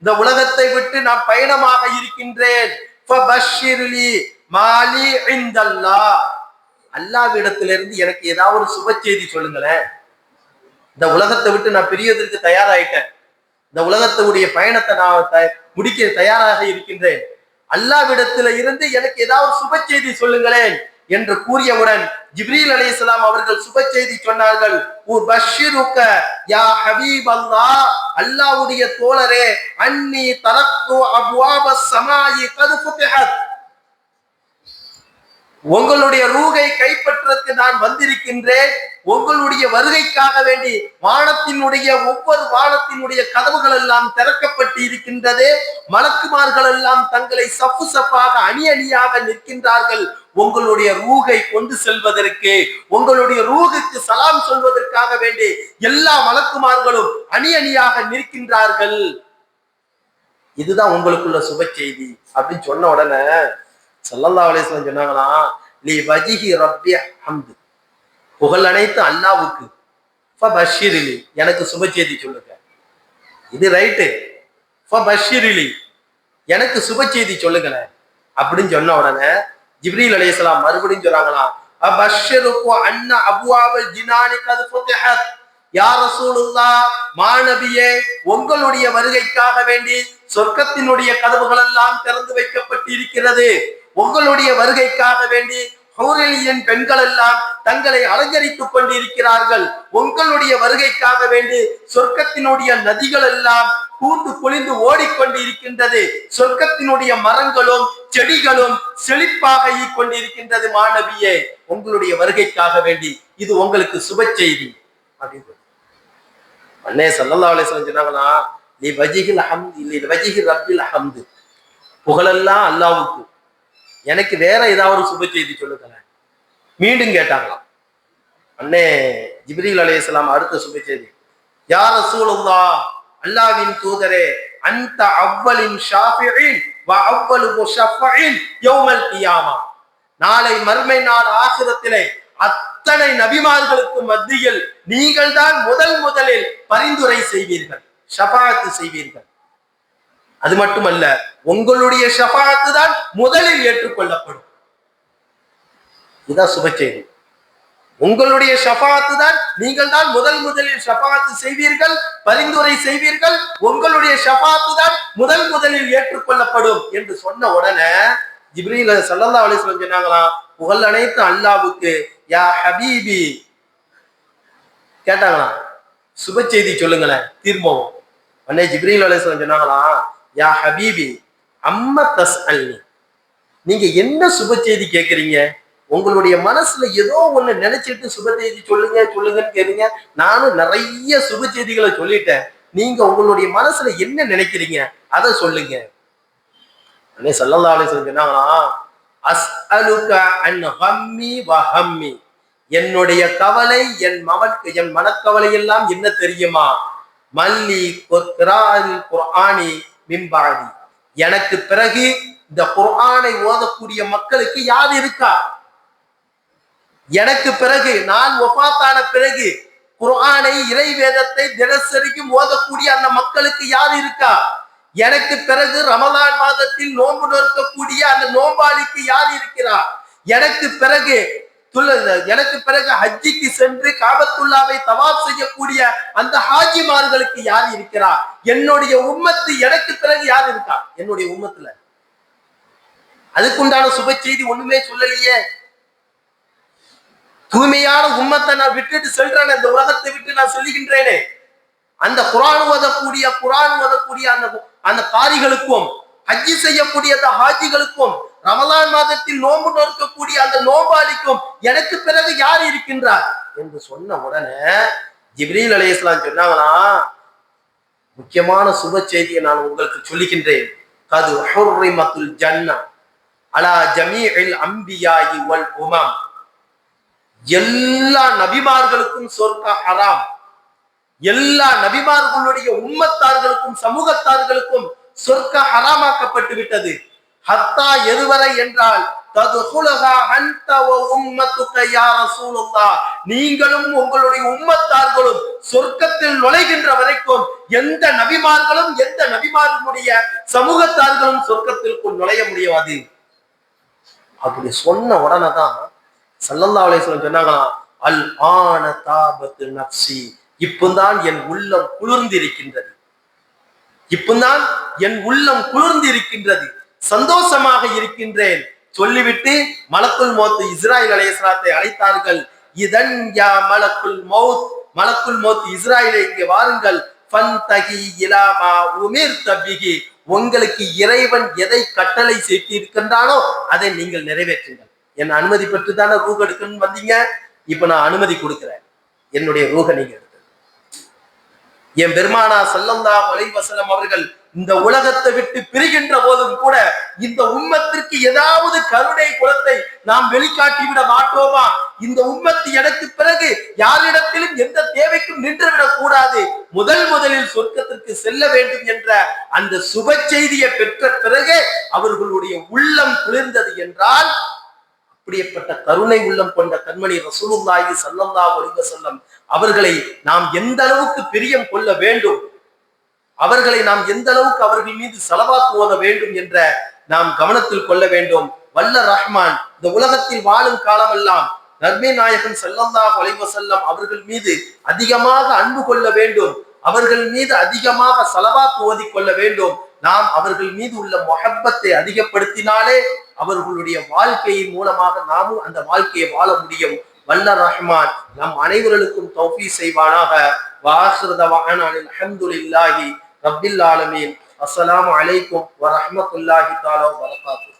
இந்த உலகத்தை விட்டு நான் பயணமாக இருக்கின்றேன். ஃபபஷ்ஷிர்லி மாலி இன்தல்லாஹ், அல்லாஹ்விடத்திலிருந்து எனக்கு ஏதாவது ஒரு சுப செய்தி சொல்லுங்களேன். இந்த உலகத்தை விட்டு நான் பிரியதற்கு தயாராயிட்டேன், இந்த உலகத்துடைய பயணத்தை நான் முடிக்க தயாராக இருக்கின்றேன், அல்லாஹ்விடத்தில இருந்து எனக்கு ஏதாவது சுப செய்தி சொல்லுங்களேன் என்று கூறியவுடன் ஜிப்ரீல் அலைஹிஸ்ஸலாம் அவர்கள் சுப செய்தி சொன்னார்கள். உபஷ்ஷிருக யா ஹபீபல்லாஹ், அல்லாஹ்வுடைய தோழரே, அன்னி தரக்து அப்வாபஸ் ஸமாஇ கத் ஃபுதிஹத், உங்களுடைய ரூஹை கைப்பற்றற்கு நான் வந்திருக்கின்றேன். உங்களுடைய வருகைக்காக வேண்டி வானத்தினுடைய ஒவ்வொரு வானத்தினுடைய கதவுகள் எல்லாம் திறக்கப்பட்டு இருக்கின்றது. மலக்குமார்கள் எல்லாம் தங்களை சப்பு சப்பாக அணி அணியாக நிற்கின்றார்கள். உங்களுடைய ரூஹை கொண்டு செல்வதற்கு, உங்களுடைய ரூஹுக்கு சலாம் சொல்வதற்காக வேண்டி எல்லா மலக்குமார்களும் அணி அணியாக நிற்கின்றார்கள். இதுதான் உங்களுக்குள்ள சுப செய்தி அப்படின்னு சொன்ன உடனே ஸல்லல்லாஹு அலைஹி வஸல்லம் சொன்னாங்களா, லி வஜ்ஹி ரப்பி ஹம்து, புகழ் அனைத்து அல்லாஹ்வுக்கு, ஃபபஷ்ஷிர்லி, எனக்கு சுப செய்தி சொல்லுங்க. இது ரைட்டு, ஃபபஷ்ஷிர்லி, எனக்கு சுப செய்தி சொல்லுங்களேன் அப்படின்னு சொன்ன உடனே ஜிப்ரீல் அலைஹிஸ்ஸலாம் மறுபடியும் சொல்றாங்களா, அபஷ்ஷிருக்கு அன்ன அப்வாபல் ஜினானி கத் ஃபுதிஹத், யா ரசூலுல்லாஹ், மாநபியே, உங்களுடைய வருகைக்காக வேண்டி சொர்க்கத்தினுடைய கதவுகள் எல்லாம் திறந்து வைக்கப்பட்டு இருக்கிறது. உங்களுடைய வருகைக்காக வேண்டி ஹூரிலியன் பெண்கள் எல்லாம் தங்களை அலங்கரித்துக் கொண்டிருக்கிறார்கள். உங்களுடைய வருகைக்காக வேண்டி சொர்க்கத்தினுடைய நதிகள் எல்லாம் பூந்து பொழிந்து ஓடிக்கொண்டு இருக்கின்றது. சொர்க்கத்தினுடைய மரங்களும் செடிகளும் செழிப்பாக கொண்டிருக்கின்றது. மாணவியே, உங்களுடைய வருகைக்காக வேண்டி இது உங்களுக்கு சுப செய்தி அப்படின்னு அண்ணே ஸல்லல்லாஹு அலைஹி வஸல்லம் சொன்னாங்களா, லி வஜிஹில் ஹம்து லி வஜிஹி ரப்பில் ஹம்து, புகழெல்லாம் அல்லாஹ்வுக்கு, எனக்கு வேற ஏதாவது சுப செய்தி சொல்லுங்களேன். மீண்டும் கேட்டாங்களாம். அண்ணே ஜிப்ரீல் அலைஹிஸ்ஸலாம் அடுத்த சுப செய்தி, யா ரசூலுல்லாஹ், அல்லாஹ்வின் தூதரே, அன்த அவ்வலின் ஷாஃபிஈன் வ அவ்வலு முஷஃபஈன் யௌமல் கியாமா, நாளை மறுமை நாள் ஆகிரத்திலே அத்தனை நபிமார்களுக்கு மத்தியில் நீங்கள் தான் முதலில் பரிந்துரை செய்வீர்கள், ஷஃபாஅத் செய்வீர்கள். அது மட்டுமல்ல, உங்களுடைய ஷஃபாஅத் தான் முதலில் ஏற்றுக்கொள்ளப்படும். இதுதான் சுப செய்தி. உங்களுடைய ஷஃபாஅத் தான், நீங்கள் தான் முதலில் ஷஃபாஅத் செய்வீர்கள், பரிந்துரை செய்வீர்கள். உங்களுடைய ஷஃபாஅத் தான் முதலில் ஏற்றுக்கொள்ளப்படும் என்று சொன்ன உடனே ஜிப்ரீல் ஸல்லல்லாஹு அலைஹி வஸல்லம் சொன்னாங்களா, புகழ் அனைத்து அல்லாஹ்வுக்கு, யா ஹபீபி கேட்டாங்களா, சுப செய்தி சொல்லுங்களேன். திரும்பவும் அண்ணே ஜிப்ரீல் அலைஹிஸ்ஸலாம் சொன்னாங்களா, யா ஹபீபி அம்ம தஸ்அல்னி, நீங்க என்ன சுப செய்தி கேட்கறீங்க? உங்களுடைய மனசுல ஏதோ ஒண்ணு நினைச்சிட்டு சுப செய்தி சொல்லுங்கன்னு கேளுங்க. நானும் நிறைய சுப செய்திகளை சொல்லிட்டேன், நீங்க உங்களுடைய மனசுல என்ன நினைக்கிறீங்க அதை சொல்லுங்க. அண்ணே ஸல்லல்லாஹு அலைஹி வஸல்லம் சொன்னாங்களா, அஸ்அலுக அன் ஹம்மி வ ஹம்மி, என்னுடைய கவலை, என் மனக்கவலை எல்லாம் என்ன தெரியுமா? மல்லி குர்ஆனி மின் பஅதி, எனக்கு பிறகு இந்த குர்ஆனை ஓதக்கூடிய மக்களுக்கு யார் இருக்கா? எனக்கு பிறகு, நான் வஃபாத்தான பிறகு குர்ஆனை, இறை வேதத்தை தினசரிக்கும் ஓதக்கூடிய அந்த மக்களுக்கு யார் இருக்கா? எனக்கு பிறகு ரமலான் மாதத்தில் நோன்பு நோக்கக்கூடிய அந்த நோம்பாளிக்கு யார் இருக்கிறார்? எனக்கு பிறகு ஹஜ்ஜிக்கு சென்று காபத்துல்லாவை தவாப் செய்யக்கூடிய அந்த ஹாஜிமார்களுக்கு யார் இருக்கிறார்? என்னுடைய உம்மத்து எனக்கு பிறகு யார் இருக்கா? என்னுடைய உம்மத்துல அதுக்குண்டான சுப செய்தி ஒண்ணுமே சொல்லலையே. தூய்மையான உம்மத்தை நான் விட்டுட்டு செல்றேன், இந்த உலகத்தை விட்டு நான் சொல்லுகின்றேனே, அந்த குர்ஆன் ஓதக்கூடிய அந்த காரிகளுக்கும், ஹஜ்ஜி செய்யக்கூடிய அந்த ஹாஜிகளுக்கும், ரமலான் மாதத்தில் நோன்பு நோக்கக்கூடிய அந்த நோம்பாளிக்கும் எனக்கு பிறகு யார் இருக்கின்றார் என்று சொன்ன உடனே ஜிப்ரீல் அலைஹிஸ்ஸலாம் சொன்னாங்களா, முக்கியமான சுப செய்தியை நான் உங்களுக்கு சொல்லுகின்றேன். கது ஹுர்ரிமத்துல் ஜன்னah அலா ஜமீஇல் அன்பியாஇ வல் உமம், எல்லா நபிமார்களுக்கும் சொர்க்கம் ஹராம், எல்லா நபிமார்களுடைய உம்மத்தார்களுக்கும் சமூகத்தார்களுக்கும் சொர்க்கம் ஹராமாக்கப்பட்டு விட்டது. ஹத்தா எதுவரை என்றால், ததுகுலஹா அன்த வ உம்மத்துக யா ரசூலுல்லாஹ், நீங்களும் உங்களுடைய உம்மத்தார்களும் சொர்க்கத்தில் நுழைகின்ற வரைக்கும் எந்த நபிமார்களுடைய சமூகத்தார்களும் சொர்க்கத்திற்குள் நுழைய முடியாது. அப்படி சொன்ன உடனே தான் ஸல்லல்லாஹு அலைஹி வஸல்லம் சொன்னாங்களா, அல் ஆன தாபத்து நஃப்ஸி, இப்போதான் என் உள்ளம் குளிர்ந்திருக்கின்றது, இப்போதான் என் உள்ளம் குளிர்ந்திருக்கின்றது, சந்தோஷமாக இருக்கின்றேன் சொல்லிவிட்டு மலக்குல் மௌத் இஸ்ராயில் அலைஹிஸ்ஸலாத்தை அழைத்தார்கள். இதன் யா மலக்குல் மௌத் இஸ்ராயிலை இங்கே வாருங்கள், ஃபன்தகி இலா மா உமிர்த பிஹி, உங்களுக்கு இறைவன் எதை கட்டளை செய்து இருக்கின்றானோ அதை நீங்கள் நிறைவேற்றுங்கள். என் அனுமதி பெற்று தானே ரூஹ் எடுக்கணும்னு வந்தீங்க, இப்ப நான் அனுமதி கொடுக்கிறேன், என்னுடைய ரூஹை நீங்க எடுத்து. என் பெருமானா ஸல்லல்லாஹு அலைஹி வஸல்லம் அவர்கள் இந்த உலகத்தை விட்டு பிரிகின்ற போதும் கூட இந்த உம்மத்திற்கு ஏதாவது கருணை குலத்தை நாம் வெளிக்காட்டி விட மாட்டோமா? இந்த உம்மத்து எனக்கு பிறகு யாரிடத்திலும் எந்த தேவைக்கும் நின்றுவிடக் கூடாது, முதலில் சொர்க்கத்திற்கு செல்ல வேண்டும் என்ற அந்த சுப செய்தியை பெற்ற பிறகு அவர்களுடைய உள்ளம் குளிர்ந்தது என்றால், அப்படிப்பட்ட கருணை உள்ளம் கொண்ட கண்மணி ரசூலுல்லாஹி ஸல்லல்லாஹு அலைஹி வஸல்லம் அவர்களை நாம் எந்த அளவுக்கு பிரியம் கொள்ள வேண்டும், அவர்களை நாம் எந்த அளவுக்கு அவர்கள் மீது ஸலவாத் ஓத வேண்டும் என்ற நாம் கவனத்தில் கொள்ள வேண்டும். வல்ல ரஹ்மான் இந்த உலகத்தில் வாழும் காலமெல்லாம் நபியே நாயகம் ஸல்லல்லாஹு அலைஹி வஸல்லம் அவர்கள் மீது அதிகமாக அன்பு கொள்ள வேண்டும், அவர்கள் மீது அதிகமாக ஸலவாத் ஓதி கொள்ள வேண்டும். நாம் அவர்கள் மீது உள்ள முஹப்பத்தை அதிகப்படுத்தினாலே அவர்களுடைய வாழ்க்கையின் மூலமாக நாமும் அந்த வாழ்க்கையை வாழ முடியும். வல்ல ரஹ்மான் நம் அனைவர்களுக்கும் தௌஃபீக் செய்வானாக. வஆகிரு தஅவானா அல்ஹம்துலில்லாஹி ரப்பில் ஆலமீன். அஸ்ஸலாமு அலைக்கும் வரஹ்மத்துல்லாஹி தஆலா வபரகாத்துஹு.